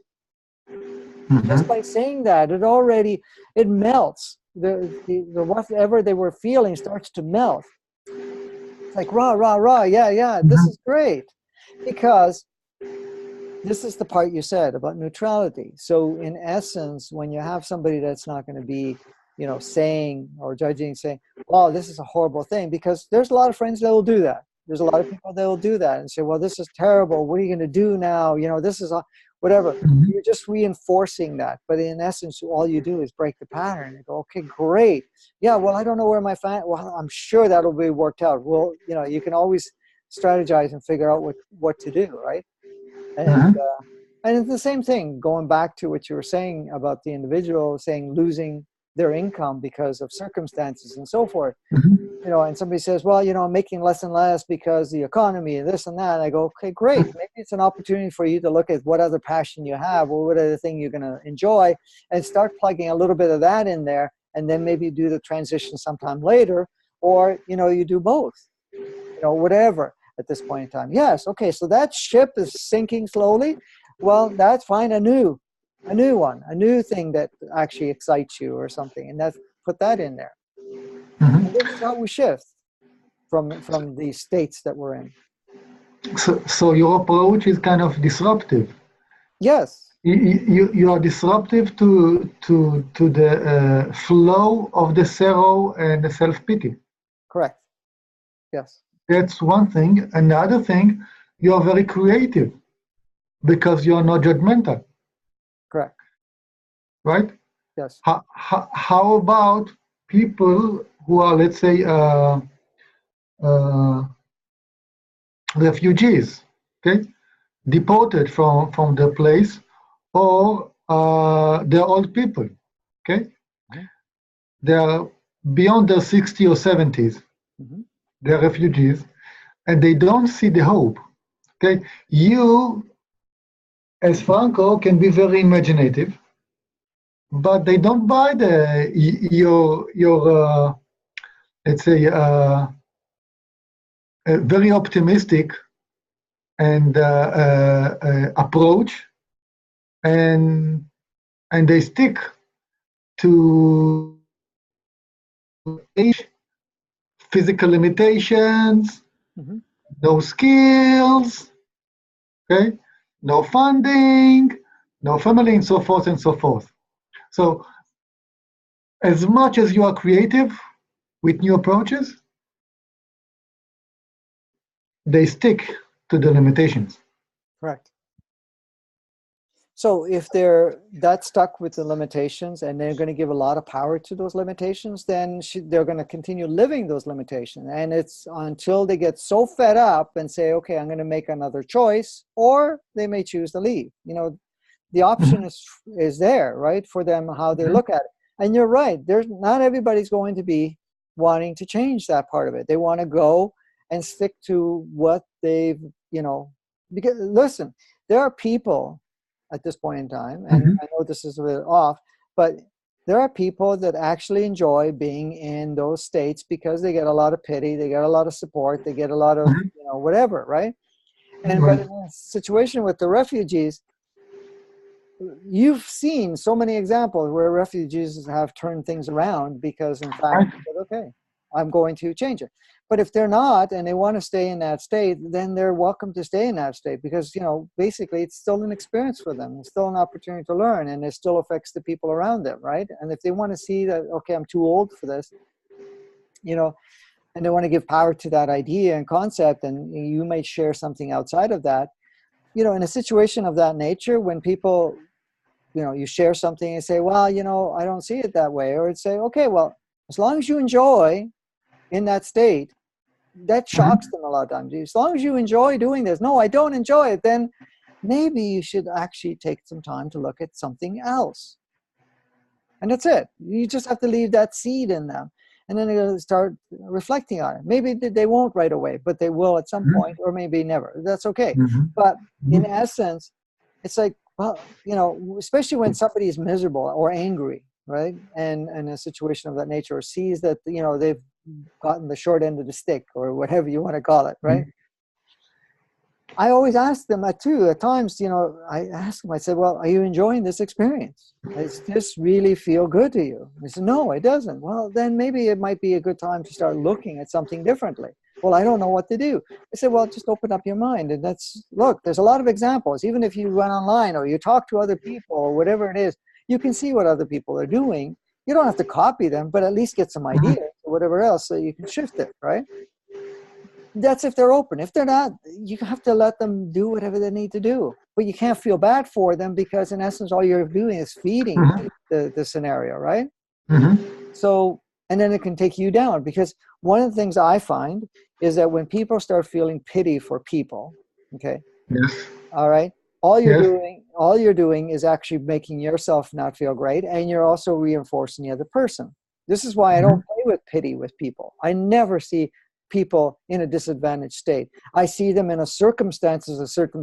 Just by saying that, it melts. The whatever they were feeling starts to melt. It's like, rah, rah, rah, yeah, this is great. Because this is the part you said about neutrality. So in essence, when you have somebody that's not going to be, you know, saying or judging, saying, well, this is a horrible thing, because there's a lot of friends that will do that. There's a lot of people that will do that and say, well, this is terrible. What are you going to do now? You know, this is whatever. You're just reinforcing that. But in essence, all you do is break the pattern. You go, okay, great. Yeah, well, I don't know where well, I'm sure that'll be worked out. Well, you know, you can always strategize and figure out what to do, right? And it's the same thing, going back to what you were saying about the individual saying losing their income because of circumstances and so forth. You know, and somebody says, well, you know, I'm making less and less because the economy and this and that. And I go, okay, great. Maybe it's an opportunity for you to look at what other passion you have or what other thing you're going to enjoy and start plugging a little bit of that in there. And then maybe do the transition sometime later, or, you know, you do both, you know, whatever. At this point in time. Yes, okay, so that ship is sinking slowly. Well, that's fine, a new one, a new thing that actually excites you or something, and put that in there. And this is how we shift from the states that we're in. So your approach is kind of disruptive. Yes. You are disruptive to the flow of the sorrow and the self-pity. Correct. Yes. That's one thing. Another thing, you are very creative because you are not judgmental. Correct. Right? Yes. How about people who are, let's say, refugees, okay, deported from their place, or they're old people, okay? They are beyond their 60s or 70s. They're refugees. And they don't see the hope. Okay, you, as Franco, can be very imaginative. but they don't buy your let's say very optimistic and approach, and they stick to age, physical limitations, Hmm. no skills, okay, no funding, no family, and so forth and so forth. So as much as you are creative with new approaches, they stick to the limitations. Correct. So if they're that stuck with the limitations and they're going to give a lot of power to those limitations, then they're going to continue living those limitations. And it's until they get so fed up and say, okay, I'm going to make another choice, or they may choose to leave. You know, the option Mhm. is there, right, for them, how they look at it. And you're right, there's not everybody's going to be wanting to change that part of it. They want to go and stick to what they've, you know, because listen, there are people at this point in time, and Mhm. I know this is a bit off, but there are people that actually enjoy being in those states because they get a lot of pity, they get a lot of support, they get a lot of, Mhm. you know, whatever, right? And but Right. in a situation with the refugees, you've seen so many examples where refugees have turned things around because, in fact, Right. they said, okay, I'm going to change it. But if they're not and they want to stay in that state, then they're welcome to stay in that state because, you know, basically it's still an experience for them. It's still an opportunity to learn, and it still affects the people around them, right? And if they want to see that, okay, I'm too old for this, you know, and they want to give power to that idea and concept, and you may share something outside of that, you know, in a situation of that nature, when people, you know, you share something and say, well, you know, I don't see it that way, or it'd say, okay, well, as long as you enjoy in that state, that shocks Mhm. them a lot of times. As long as you enjoy doing this, no, I don't enjoy it, then maybe you should actually take some time to look at something else. And that's it. You just have to leave that seed in them. And then they're going to start reflecting on it. Maybe they won't right away, but they will at some point, or maybe never. That's okay. Mhm. But in Mhm. essence, it's like, well, you know, especially when somebody is miserable or angry, right? And in a situation of that nature, or sees that, you know, they've gotten the short end of the stick, or whatever you want to call it, right? Mhm. I always ask them that too. At times, you know, I ask them, I said, well, are you enjoying this experience? Does this really feel good to you? They said, no, it doesn't. Well, then maybe it might be a good time to start looking at something differently. Well, I don't know what to do. I said, well, just open up your mind. And look, there's a lot of examples. Even if you run online or you talk to other people or whatever it is, you can see what other people are doing. You don't have to copy them, but at least get some ideas Mhm. or whatever else so you can shift it, right? That's if they're open. If they're not, you have to let them do whatever they need to do. But you can't feel bad for them because, in essence, all you're doing is feeding Mhm. the scenario, right? Mhm. So, and then it can take you down because one of the things I find is that when people start feeling pity for people, okay, Yes. all right, Yes. all you're doing is actually making yourself not feel great, and you're also reinforcing the other person. This is why I don't Mhm. play with pity with people. I never see people in a disadvantaged state. I see them in a certain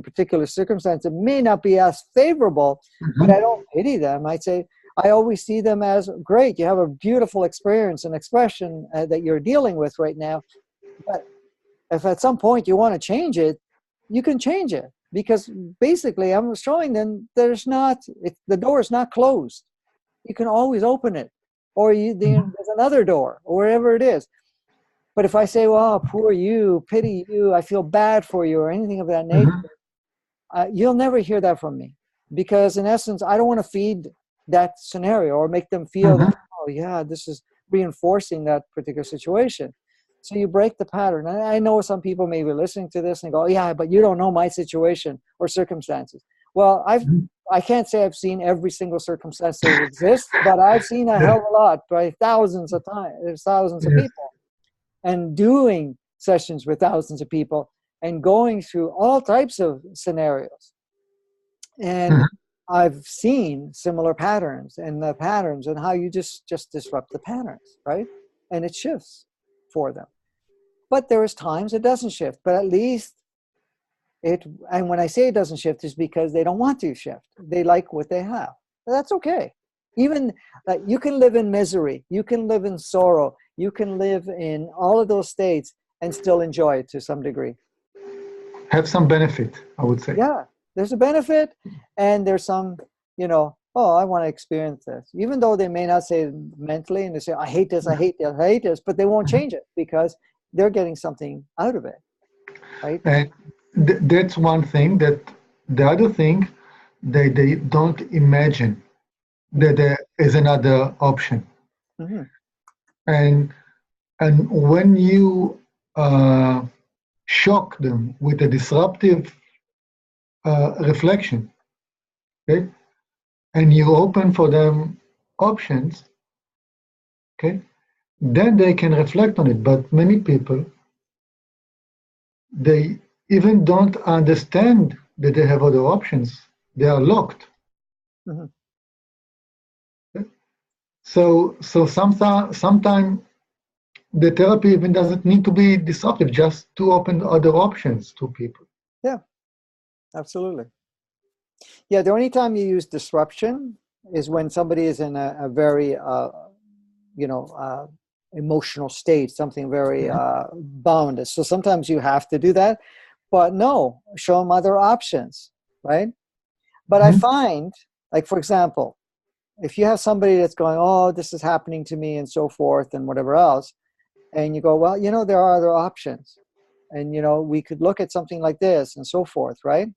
particular circumstance that may not be as favorable, but I Mhm. don't pity them. I always see them as great. You have a beautiful experience and expression that you're dealing with right now. But if at some point you want to change it, you can change it because basically I'm showing them the door is not closed. You can always open it, or Mhm. there's another door, or wherever it is. But if I say, well, poor you, pity you, I feel bad for you, or anything of that nature, Mhm. you'll never hear that from me. Because in essence, I don't want to feed that scenario or make them feel that, Mhm. oh, yeah, this is reinforcing that particular situation. So you break the pattern. And I know some people may be listening to this and go, yeah, but you don't know my situation or circumstances. Well, Mhm. I can't say I've seen every single circumstance that exists, but I've seen a Yes. hell of a lot by thousands of times, thousands of Yes. people, and doing sessions with thousands of people and going through all types of scenarios. And Mhm. I've seen similar patterns and the patterns and how you just disrupt the patterns, right? And it shifts for them. But there is times it doesn't shift, but at least it, and when I say it doesn't shift is because they don't want to shift. They like what they have. That's okay. Even you can live in misery, you can live in sorrow, you can live in all of those states and still enjoy it to some degree. Have some benefit, I would say. Yeah, there's a benefit, and there's some, oh, I want to experience this. Even though they may not say it mentally, and they say, I hate this, I hate this, I hate this, but they won't change it because they're getting something out of it, right? And that's one thing. That the other thing, they don't imagine that there is another option. Mm-hmm. And when you shock them with a disruptive reflection, okay, and you open for them options, okay, then they can reflect on it. But many people, they even don't understand that they have other options. They are locked. Mm-hmm. Okay? So sometimes the therapy even doesn't need to be disruptive, just to open other options to people. Yeah, absolutely. Yeah, the only time you use disruption is when somebody is in a very, emotional state, something very bound. So sometimes you have to do that, but no, show them other options, right? But I find, like, for example, if you have somebody that's going, oh, this is happening to me and so forth and whatever else, and you go, well, there are other options. And, we could look at something like this and so forth, right?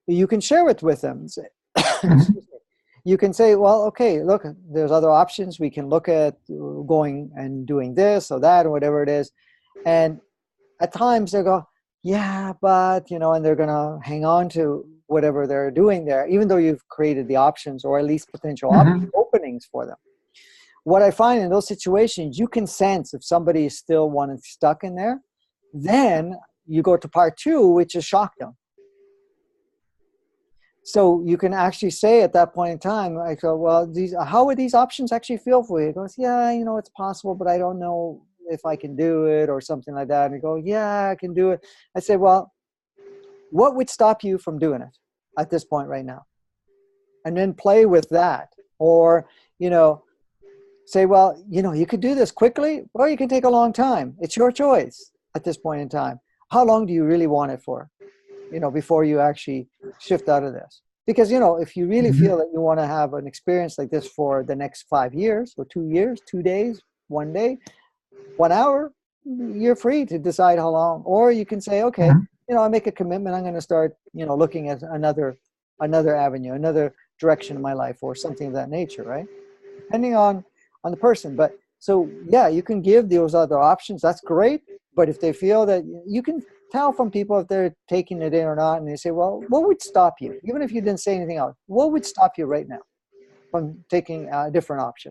You can share it with them. Excuse me. You can say, well, okay, look, there's other options. We can look at going and doing this or that or whatever it is. And at times they go, yeah, but, and they're going to hang on to whatever they're doing there, even though you've created the options or at least potential openings for them. What I find in those situations, you can sense if somebody is still stuck in there. Then you go to part 2, which is shock them. So you can actually say at that point in time, I go, well, how would these options actually feel for you? He goes, yeah, it's possible, but I don't know if I can do it or something like that. And you go, yeah, I can do it. I say, well, what would stop you from doing it at this point right now? And then play with that. Or, say, well, you could do this quickly, or you can take a long time. It's your choice at this point in time. How long do you really want it for? Before you actually shift out of this. Because, if you really feel that you want to have an experience like this for the next 5 years or 2 years, 2 days, 1 day, 1 hour, you're free to decide how long. Or you can say, okay, I make a commitment. I'm going to start, looking at another avenue, another direction in my life or something of that nature, right? Depending on the person. But so, yeah, you can give those other options. That's great. But if they feel that, you can tell from people if they're taking it in or not, and they say, well, what would stop you? Even if you didn't say anything else, what would stop you right now from taking a different option?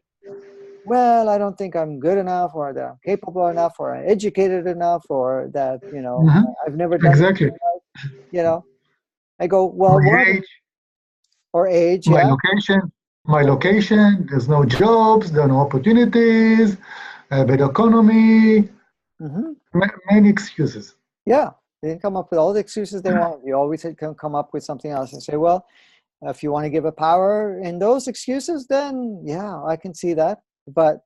Well, I don't think I'm good enough, or that I'm capable enough, or I'm educated enough, or that, I've never done Exactly. it. I go, well, My age, or age, my yeah. location, there's no jobs, there are no opportunities, bad economy, many excuses. Yeah, they can come up with all the excuses they want. You always can come up with something else and say, well, if you want to give a power in those excuses, then yeah, I can see that. But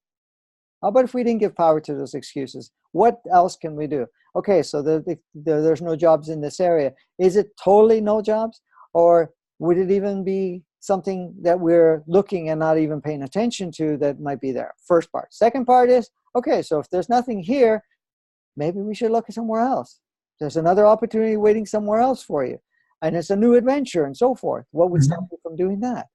how about if we didn't give power to those excuses? What else can we do? Okay, so there's no jobs in this area. Is it totally no jobs? Or would it even be something that we're looking and not even paying attention to that might be there? First part. Second part is, okay, so if there's nothing here, maybe we should look at somewhere else. There's another opportunity waiting somewhere else for you. And it's a new adventure and so forth. What would stop you from doing that?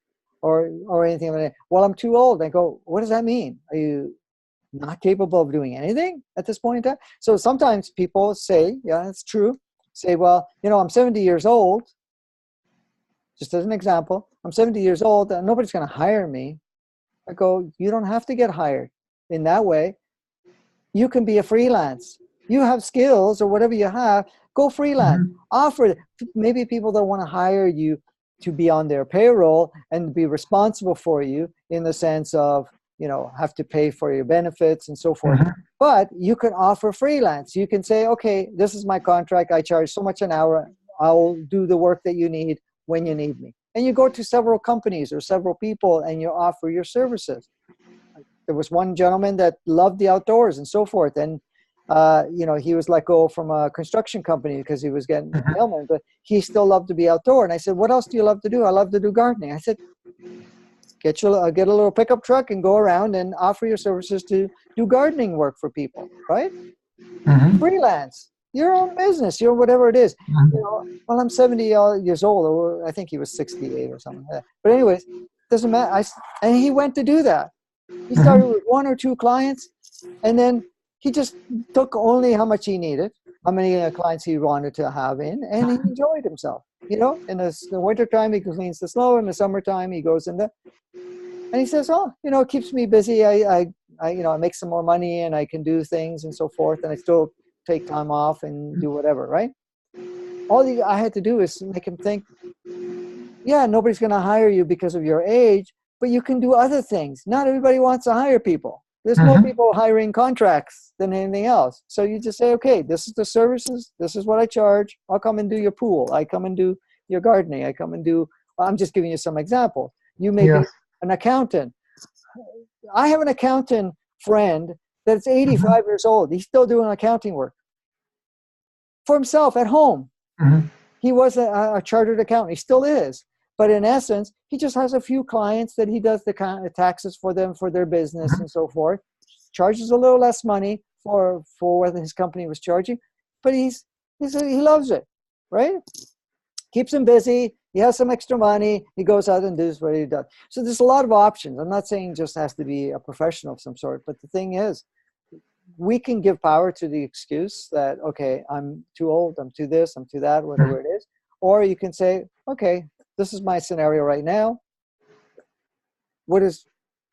Or anything like that? Well, I'm too old. I go, what does that mean? Are you not capable of doing anything at this point in time? So sometimes people say, yeah, it's true. Say, well, I'm 70 years old. Just as an example, I'm 70 years old and nobody's going to hire me. I go, you don't have to get hired in that way. You can be a freelance. You have skills or whatever you have, go freelance. Offer it. Maybe people that want to hire you to be on their payroll and be responsible for you in the sense of, have to pay for your benefits and so forth. But you can offer freelance. You can say, okay, this is my contract. I charge so much an hour. I'll do the work that you need when you need me. and you go to several companies or several people and you offer your services. There was one gentleman that loved the outdoors and so forth, and he was let go from a construction company because he was getting Mhm. ailment, but he still loved to be outdoor. And I said, what else do you love to do? I love to do gardening. I said, get a little pickup truck and go around and offer your services to do gardening work for people, right? Mhm. Freelance, your own business, your whatever it is. Mhm. Well, I'm 70 years old, or I think he was 68 or something like that. But anyways, doesn't matter. And he went to do that. He started Mhm. with 1 or 2 clients, and then he just took only how much he needed, how many clients he wanted to have in, and he enjoyed himself. In the wintertime, he cleans the snow. In the summertime, he goes in there. And he says, oh, it keeps me busy. I make some more money and I can do things and so forth. And I still take time off and do whatever, right? All I had to do is make him think, yeah, nobody's going to hire you because of your age, but you can do other things. Not everybody wants to hire people. There's more Mhm. people hiring contracts than anything else. So you just say, okay, this is the services. This is what I charge. I'll come and do your pool. I come and do your gardening. I come and do, I'm just giving you some example. You may be Yes. an accountant. I have an accountant friend that's Mhm. 85 years old. He's still doing accounting work for himself at home. Mhm. He was a chartered accountant. He still is. But in essence, he just has a few clients that he does the taxes for them, for their business Mhm. and so forth. Charges a little less money for what his company was charging, but he loves it, right? Keeps him busy. He has some extra money. He goes out and does what he does. So there's a lot of options. I'm not saying just has to be a professional of some sort, but the thing is, we can give power to the excuse that, okay, I'm too old, I'm too this, I'm too that, whatever it is. Or you can say, okay, this is my scenario right now. What do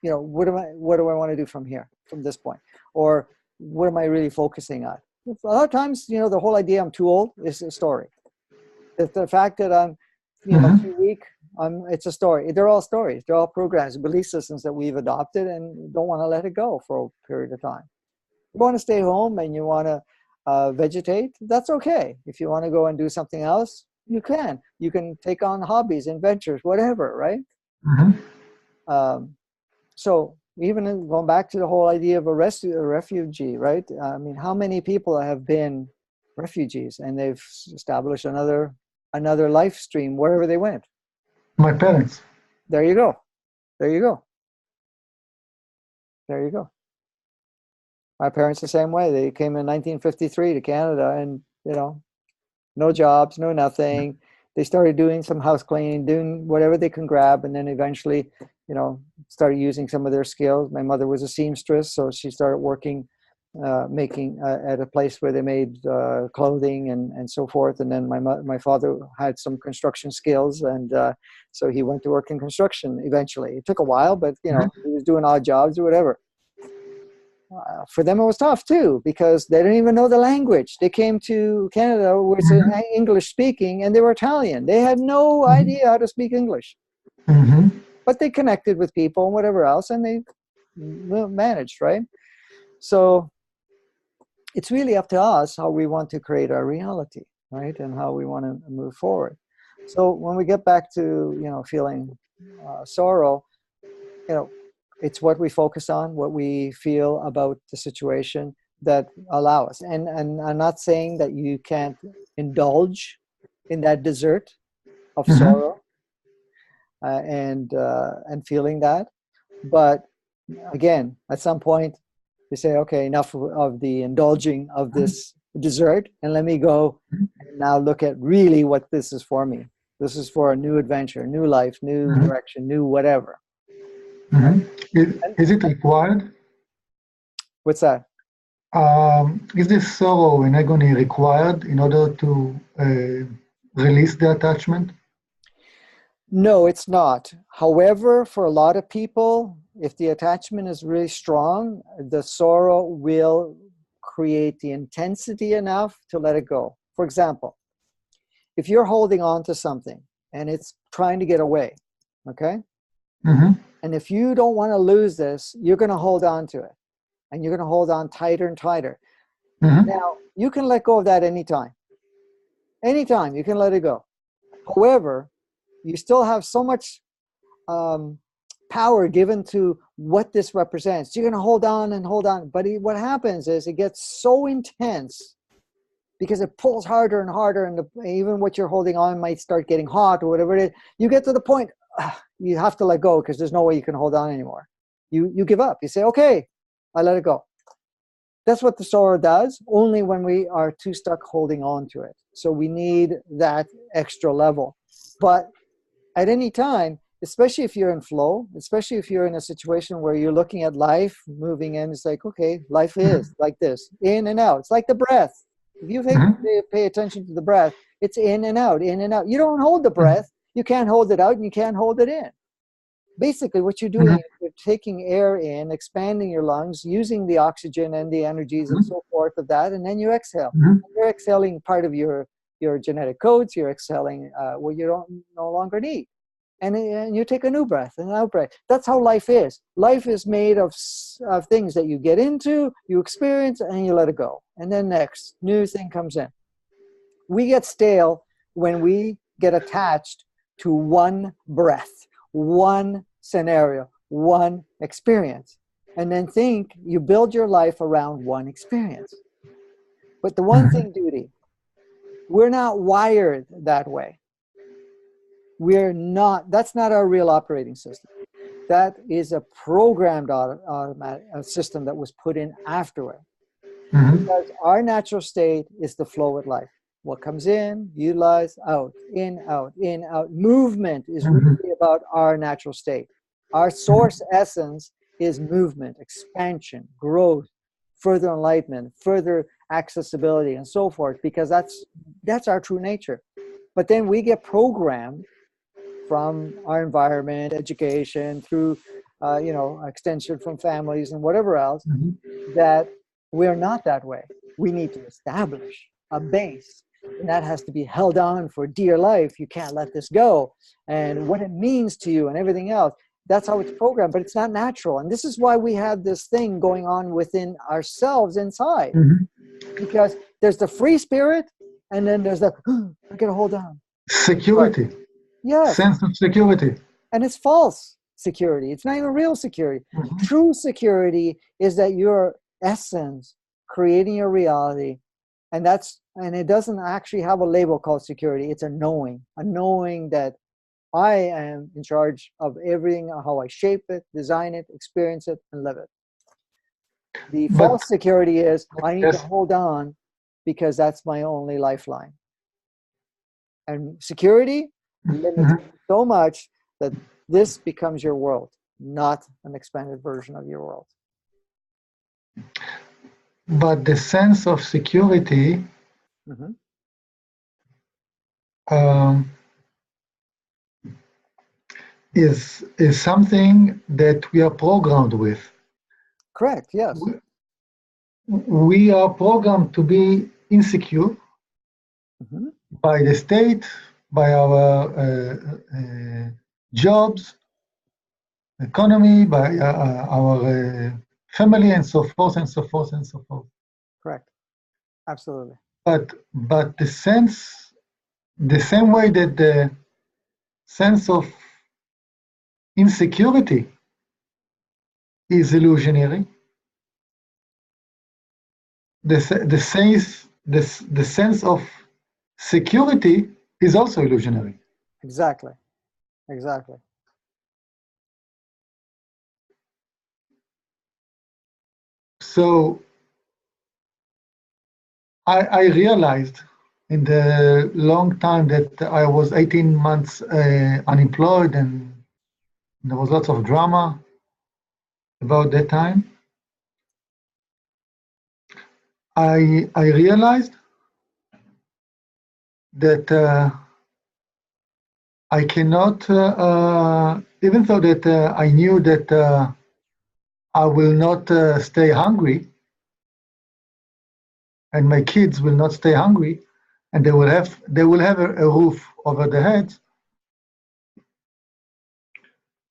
I want to do from here, from this point? Or what am I really focusing on? A lot of times, the whole idea I'm too old is a story. The fact that I'm, Mhm. too weak, it's a story. They're all stories. They're all programs, belief systems that we've adopted and don't want to let it go for a period of time. You want to stay home and you want to vegetate, that's okay. If you want to go and do something else, you can. You can take on hobbies, adventures, whatever, right? Mhm. Um, so even going back to the whole idea of a refugee, right? I mean, how many people have been refugees and they've established another life stream wherever they went? My parents. There you go. There you go. There you go. My parents the same way. They came in 1953 to Canada, and no jobs, no nothing. They started doing some house cleaning, doing whatever they can grab, and then eventually, started using some of their skills. My mother was a seamstress, so she started working, making at a place where they made clothing and so forth. And then my father had some construction skills, and so he went to work in construction eventually. It took a while, but Mhm. he was doing odd jobs or whatever. For them it was tough too because they didn't even know the language. They came to Canada where it's Mhm. English speaking, and they were Italian. They had no Mhm. idea how to speak English, Mhm. but they connected with people and whatever else, and they managed, right? So it's really up to us how we want to create our reality, right, and how we want to move forward. So when we get back to feeling sorrow, you know it's what we focus on, what we feel about the situation that allow us. And I'm not saying that you can't indulge in that dessert of Mhm. sorrow, and feeling that, but again, at some point you say, okay, enough of the indulging of this dessert, and let me go and now look at really what this is for me. This is for a new adventure, new life, new Mhm. direction, new whatever, right? Mhm. And Is it required? what's that? Is this sorrow and agony required in order to release the attachment? No, it's not. However, for a lot of people, if the attachment is really strong, the sorrow will create the intensity enough to let it go. For example, if you're holding on to something and it's trying to get away, okay? Mm-hmm. And if you don't want to lose this, you're going to hold on to it, and you're going to hold on tighter and tighter. Mm-hmm. Now, you can let go of that anytime. Anytime you can let it go. However, you still have so much power given to what this represents. You're going to hold on and hold on. But what happens is it gets so intense because it pulls harder and harder, and even what you're holding on might start getting hot or whatever it is. You get to the point, you have to let go because there's no way you can hold on anymore. You give up. You say, okay, I let it go. That's what the sorrow does, only when we are too stuck holding on to it. So we need that extra level. But at any time, especially if you're in flow, especially if you're in a situation where you're looking at life moving in, it's like, okay, life is like this, in and out. It's like the breath. If you pay attention to the breath, it's in and out, in and out. You don't hold the breath. You can't hold it out, and you can't hold it in. Basically, what you're doing is you're taking air in, expanding your lungs, using the oxygen and the energies and so forth of that, and then you exhale. You're exhaling part of your genetic codes. You're exhaling what you no longer need. And you take a new breath, an out breath. That's how life is. Life is made of things that you get into, you experience, and you let it go. And then next, new thing comes in. We get stale when we get attached to one breath, one scenario, one experience. And then think you build your life around one experience. But the one thing, Duty, we're not wired that way. We're not, that's not our real operating system. That is a programmed automatic system that was put in afterward. Because our natural state is the flow with life. What comes in, utilize, out, in, out, in, out. Movement is really about our natural state. Our source essence is movement, expansion, growth, further enlightenment, further accessibility, and so forth, because that's our true nature. But then we get programmed from our environment, education, through extension from families and whatever else, that we're not that way. We need to establish a base, and that has to be held on for dear life. You can't let this go, and what it means to you and everything else. That's how it's programmed, but it's not natural. And this is why we have this thing going on within ourselves inside, because there's the free spirit, and then there's the I gotta hold on. Security. Right. Yes. Sense of security. And it's false security. It's not even real security. True security is that your essence creating your reality, and it doesn't actually have a label called security. It's a knowing that I am in charge of everything, how I shape it, design it, experience it, and live it. The false security is I need to hold on because that's my only lifeline. And security limits so much that this becomes your world, not an expanded version of your world. But the sense of security is something that we are programmed with. Correct, yes. We are programmed to be insecure by the state, by our jobs, economy, by our family, and so forth and so forth and so forth. Correct. Absolutely. But the same way that the sense of insecurity is illusionary, the sense of security is also illusionary. Exactly. So I realized in the long time that I was 18 months unemployed, and there was lots of drama about that time. I realized that I cannot, even though that I knew that I will not stay hungry, and my kids will not stay hungry, and they will have a roof over their heads.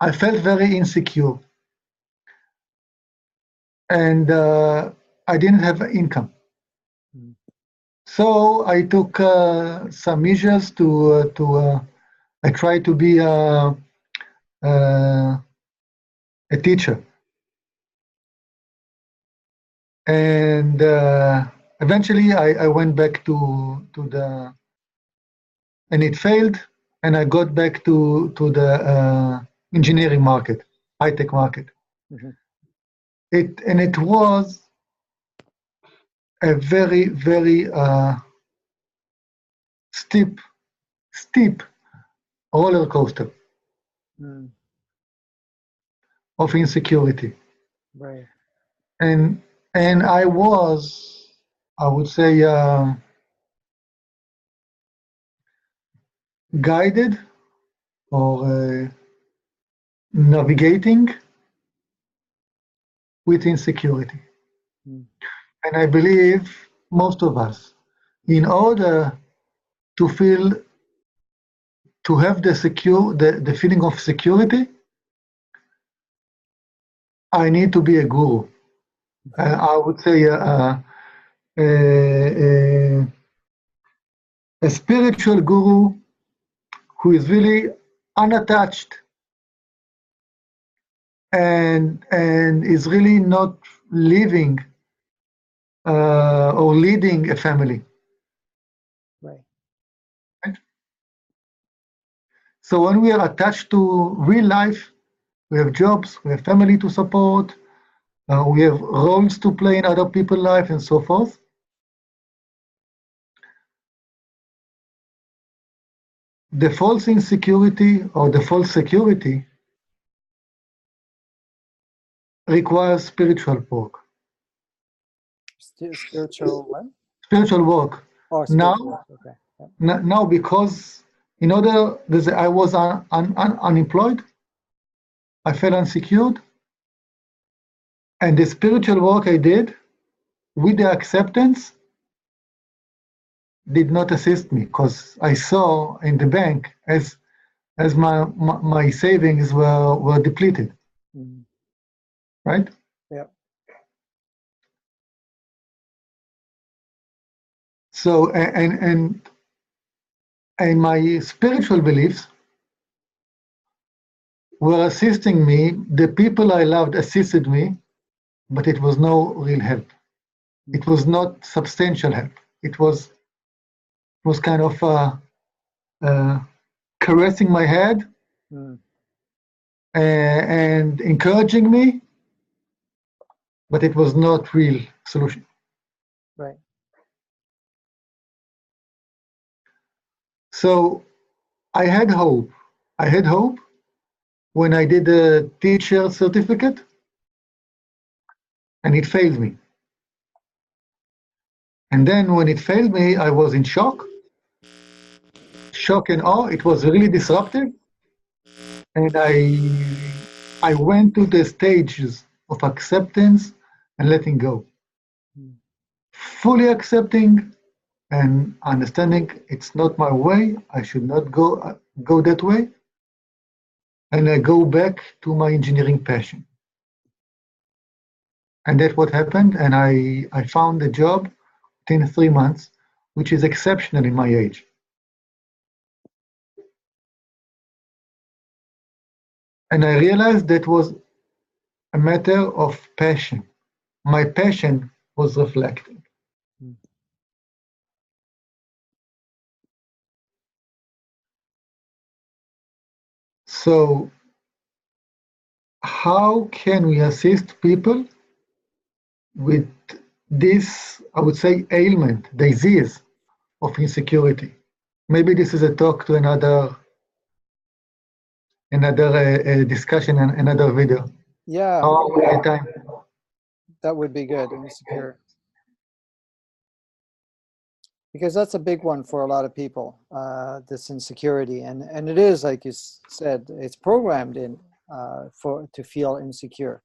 I felt very insecure, and I didn't have income. So I took some measures to I tried to be a teacher, and eventually I went back to the, and it failed, and I got back to the engineering market, high-tech market. Mm-hmm. It was a very, very steep roller coaster of insecurity. Right. And I was, I would say, guided or navigating with insecurity. And I believe most of us, in order to feel, to have the feeling of security, I need to be a guru. I would say a spiritual guru who is really unattached and is really not living or leading a family. Right. Right? So when we are attached to real life, we have jobs, we have family to support, we have roles to play in other people's life and so forth. The false insecurity or the false security requires spiritual work. Spiritual what? Spiritual work. Oh, Now, spiritual work. Okay. Yep. now because in order, I was unemployed, I felt unsecured, and the spiritual work I did with the acceptance did not assist me because I saw in the bank as my savings were depleted. Right? Yeah. So and my spiritual beliefs were assisting me. The people I loved assisted me, but it was no real help. It was not substantial help. It was kind of caressing my head and encouraging me, but it was not real solution. Right. So I had hope. I had hope when I did the teacher certificate, and it failed me. And then when it failed me, I was in shock and awe. It was really disruptive. And I went to the stages of acceptance and letting go. Fully accepting and understanding it's not my way. I should not go that way. And I go back to my engineering passion. And that's what happened. And I found a job within 3 months, which is exceptional in my age. And I realized that was a matter of passion. My passion was reflecting. So how can we assist people with this, I would say, ailment, disease of insecurity? Maybe this is a talk to another discussion and another video. Yeah. How are we at time? That would be good. Insecure. Because that's a big one for a lot of people, this insecurity. And it is, like you said, it's programmed in to feel insecure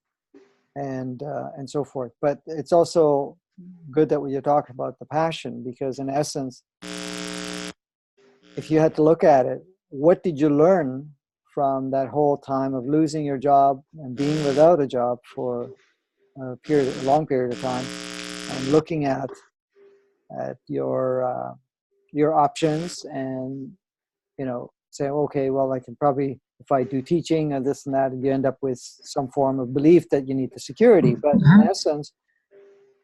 and so forth. But it's also good that you're talking about the passion, because in essence, if you had to look at it, what did you learn from that whole time of losing your job and being without a job for a long period of time, and looking at your options and say, okay, well, I can probably, if I do teaching and this and that, you end up with some form of belief that you need the security. But in essence,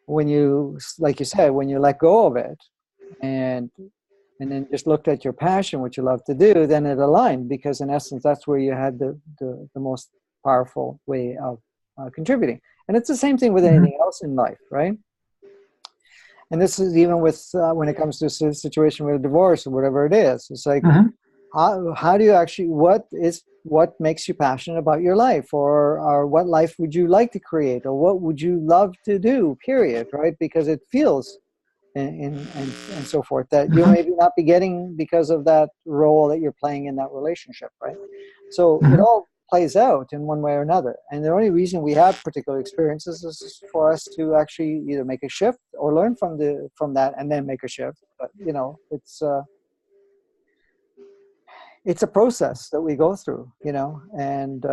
when you, like you said, when you let go of it and then just looked at your passion, what you love to do, then it aligned, because in essence, that's where you had the most powerful way of contributing. And it's the same thing with anything else in life, right? And this is even with when it comes to a situation with a divorce or whatever it is. It's like, how do you actually, what makes you passionate about your life, or what life would you like to create, or what would you love to do, period, right? Because it feels and so forth that you maybe not be getting because of that role that you're playing in that relationship, right? So it all plays out in one way or another. And the only reason we have particular experiences is for us to actually either make a shift or learn from that and then make a shift. But it's a process that we go through, and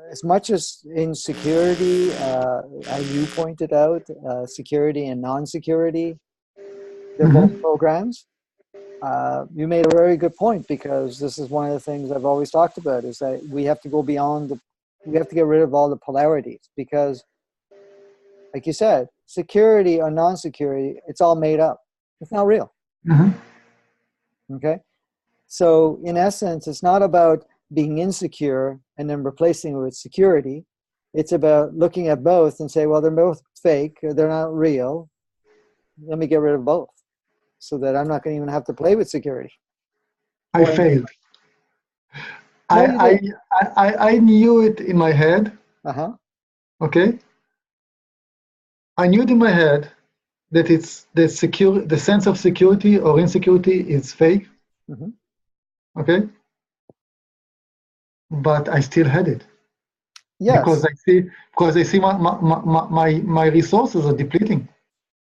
as much as insecurity, as you pointed out, security and non-security, they're both programs. You made a very good point, because this is one of the things I've always talked about, is that we have to go beyond we have to get rid of all the polarities, because like you said, security or non-security, it's all made up. It's not real. Okay. So in essence, it's not about being insecure and then replacing it with security. It's about looking at both and say, well, they're both fake, or they're not real. Let me get rid of both, so that I'm not going to even have to play with security. I failed. No, you didn't. I knew it in my head. Okay. I knew it in my head that it's the sense of security or insecurity is fake. Okay. But I still had it. Yes. Because I see my resources are depleting.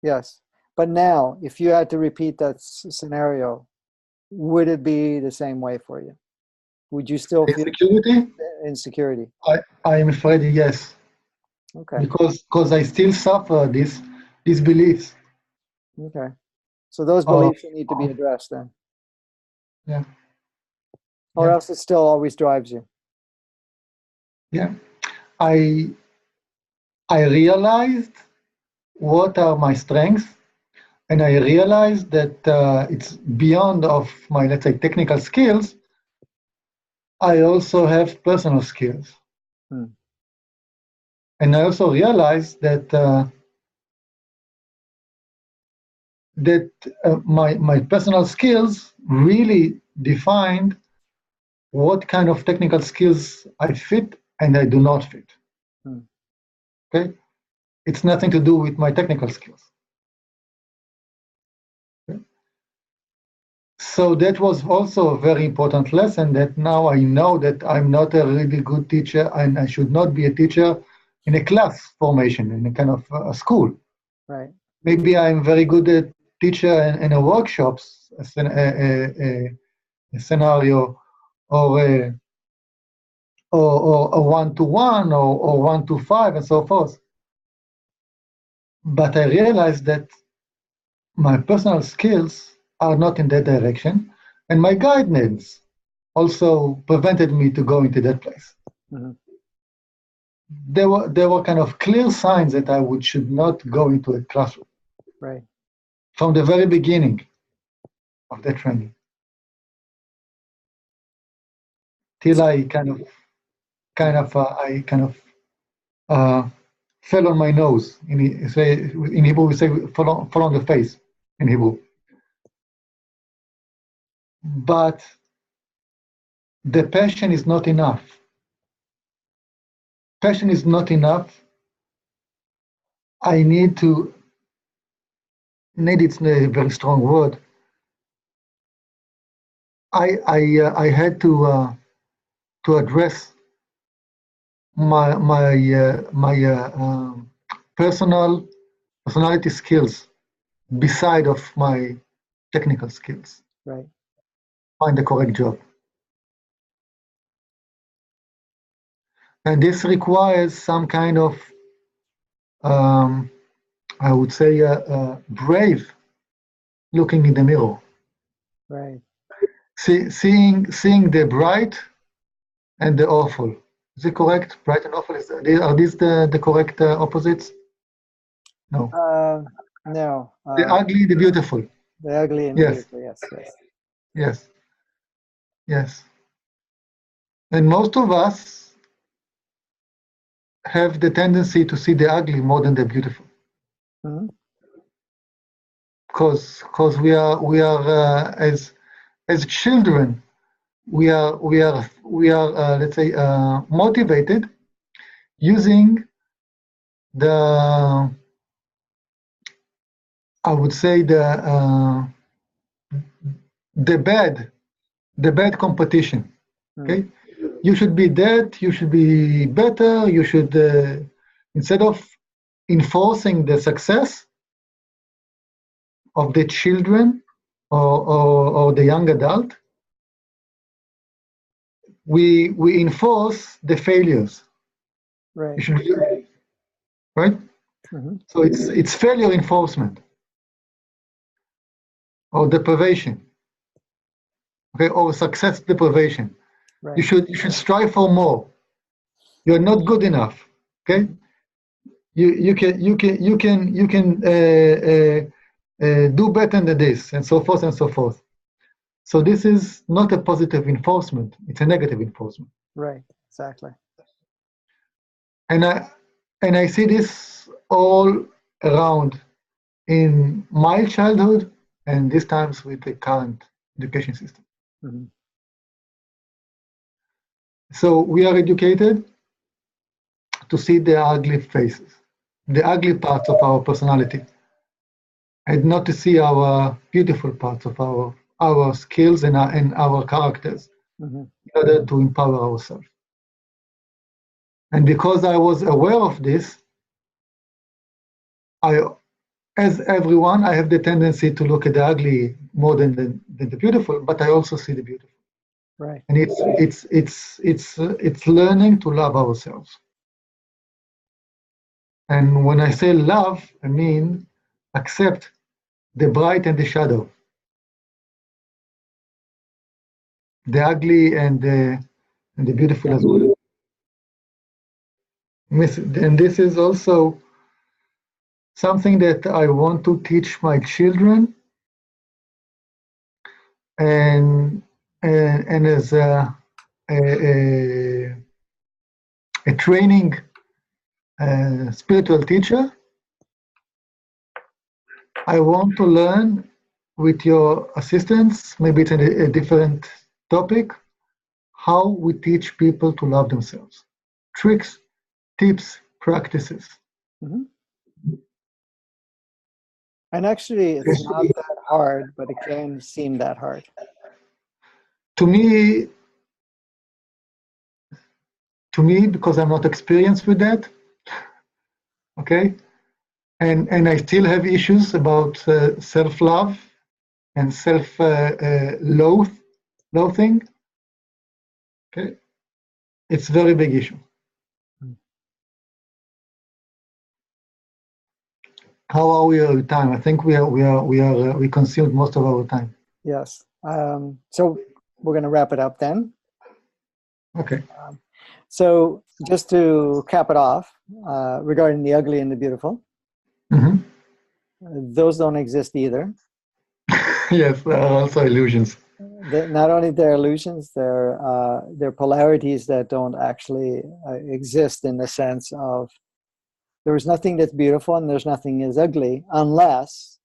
Yes. But now, if you had to repeat that scenario, would it be the same way for you? Would you still feel insecurity? I am afraid yes. Okay. Because I still suffer these beliefs. Okay. So those beliefs need to be addressed then. Yeah. Or else it still always drives you. Yeah. I realized what are my strengths, and I realized that it's beyond of my, let's say, technical skills. I also have personal skills. And I also realized that my personal skills really defined what kind of technical skills I fit and I do not fit. Okay? It's nothing to do with my technical skills. Okay? So that was also a very important lesson, that now I know that I'm not a really good teacher, and I should not be a teacher in a class formation, in a kind of a school. Right. Maybe I'm very good at teacher in a workshops, a scenario, or a one-to-one, or 1-to-5, and so forth. But I realized that my personal skills are not in that direction, and my guidance also prevented me to go into that place. There were kind of clear signs that I should not go into a classroom. Right. From the very beginning of that training, till I kind of fell on my nose. In Hebrew we say fall on the face in Hebrew. But the passion is not enough. Passion is not enough. I need it's a very strong word. I had to address my personality skills beside of my technical skills. Right. Find the correct job. And this requires some kind of, I would say, brave looking in the mirror. Right. seeing the bright and the awful. Is it correct? Bright and awful, are these the correct opposites? No. No. The ugly, the beautiful. The ugly and the Yes. beautiful. Yes. Yes. Yes. Yes. And most of us have the tendency to see the ugly more than the beautiful. Mm-hmm. Because we are as children, we are let's say motivated using the, I would say, the bad competition. Okay, you should be that, you should be better, you should instead of enforcing the success of the children or the young adult, we enforce the failures. Right. You should be, right? Mm-hmm. So it's failure enforcement or deprivation, okay, or success deprivation. Right. You should strive for more. You're not good enough. Okay. You can do better than this, and so forth and so forth. So this is not a positive enforcement; it's a negative enforcement. Right. Exactly. And I see this all around in my childhood, and these times with the current education system. Mm-hmm. So we are educated to see the ugly faces, the ugly parts of our personality, and not to see our beautiful parts of our skills and our characters, Mm-hmm. in order to empower ourselves. And because I was aware of this, as everyone, I have the tendency to look at the ugly more than the beautiful, but I also see the beautiful. Right. And it's learning to love ourselves. And when I say love, I mean accept the bright and the shadow, the ugly and the beautiful as well. And this is also something that I want to teach my children, and as a training spiritual teacher, I want to learn with your assistance, maybe it's a different topic, how we teach people to love themselves. Tricks, tips, practices. Mm-hmm. And actually, it's not that hard, but it can seem that hard. To me, because I'm not experienced with that, okay, and I still have issues about self-love and loathing. Okay, it's a very big issue. How are we with time? I think we consumed most of our time. Yes. So we're going to wrap it up then. Okay. So just to cap it off, regarding the ugly and the beautiful, Mm-hmm. Those don't exist either. Yes, there are also illusions. Not only they're illusions, they're polarities that don't actually exist, in the sense of there's nothing that's beautiful and there's nothing that's ugly, unless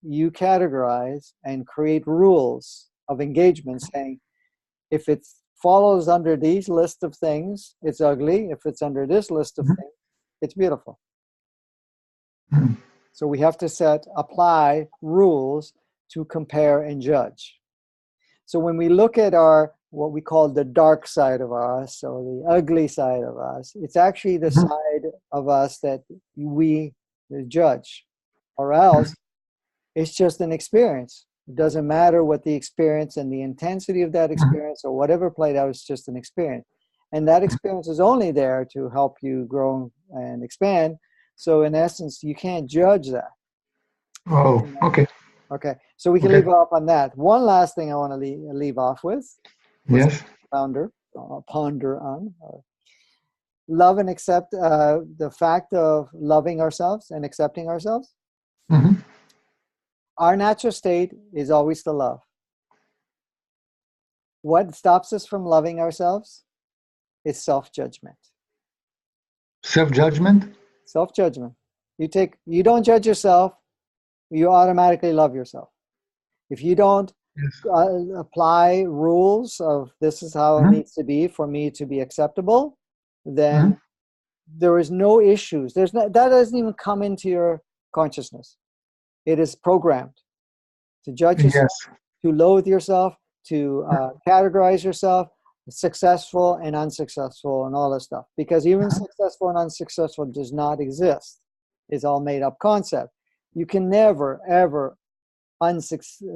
you categorize and create rules of engagement saying, if it follows under these list of things, it's ugly. If it's under this list of things, it's beautiful. Mm-hmm. So we have to apply rules to compare and judge. So when we look at what we call the dark side of us, or the ugly side of us, it's actually the side of us that we judge, or else it's just an experience. It doesn't matter what the experience and the intensity of that experience or whatever played out, it's just an experience. And that experience is only there to help you grow and expand. So in essence, you can't judge that. Oh, okay. Okay, so we can Okay. leave off on that. One last thing I want to leave off with, Yes. ponder on. Love and accept, the fact of loving ourselves and accepting ourselves. Hmm. Our natural state is always to love. What stops us from loving ourselves is self-judgment. Self-judgment. Self-judgment. You don't judge yourself, you automatically love yourself. If you don't Yes. apply rules of this is how it Hmm. needs to be for me to be acceptable, Hmm. then there is no issues. That doesn't even come into your consciousness. It is programmed to judge yourself, Yes. to loathe yourself, to categorize yourself, successful and unsuccessful and all this stuff. Because even successful and unsuccessful does not exist. It's all made up concept. You can never, ever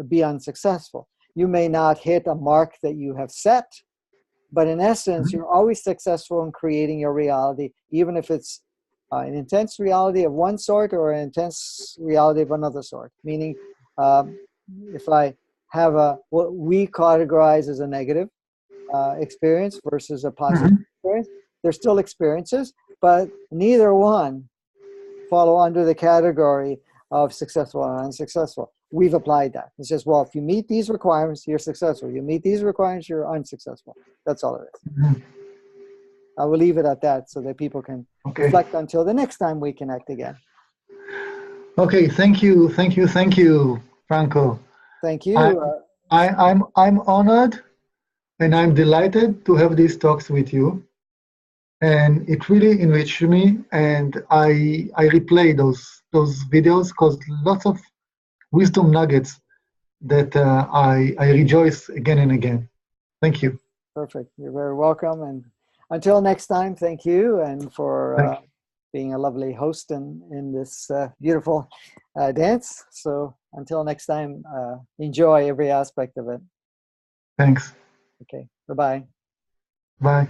be unsuccessful. You may not hit a mark that you have set, but in essence, you're always successful in creating your reality, even if it's an intense reality of one sort or an intense reality of another sort. Meaning, if I have what we categorize as a negative experience versus a positive Hmm. experience, they're still experiences, but neither one follow under the category of successful and unsuccessful. We've applied that. It's just, well, if you meet these requirements, you're successful. You meet these requirements, you're unsuccessful. That's all it is. Hmm. I will leave it at that so that people can Okay. reflect until the next time we connect again. Okay. Thank you. Thank you. Thank you, Franco. Thank I, you. I'm honored and I'm delighted to have these talks with you. And it really enriched me. And I replay those videos because lots of wisdom nuggets that I rejoice again and again. Thank you. Perfect. You're very welcome. And until next time, thank you. And Thank for being a lovely host in this beautiful dance. So until next time, enjoy every aspect of it. Thanks. Okay. Bye-bye. Bye.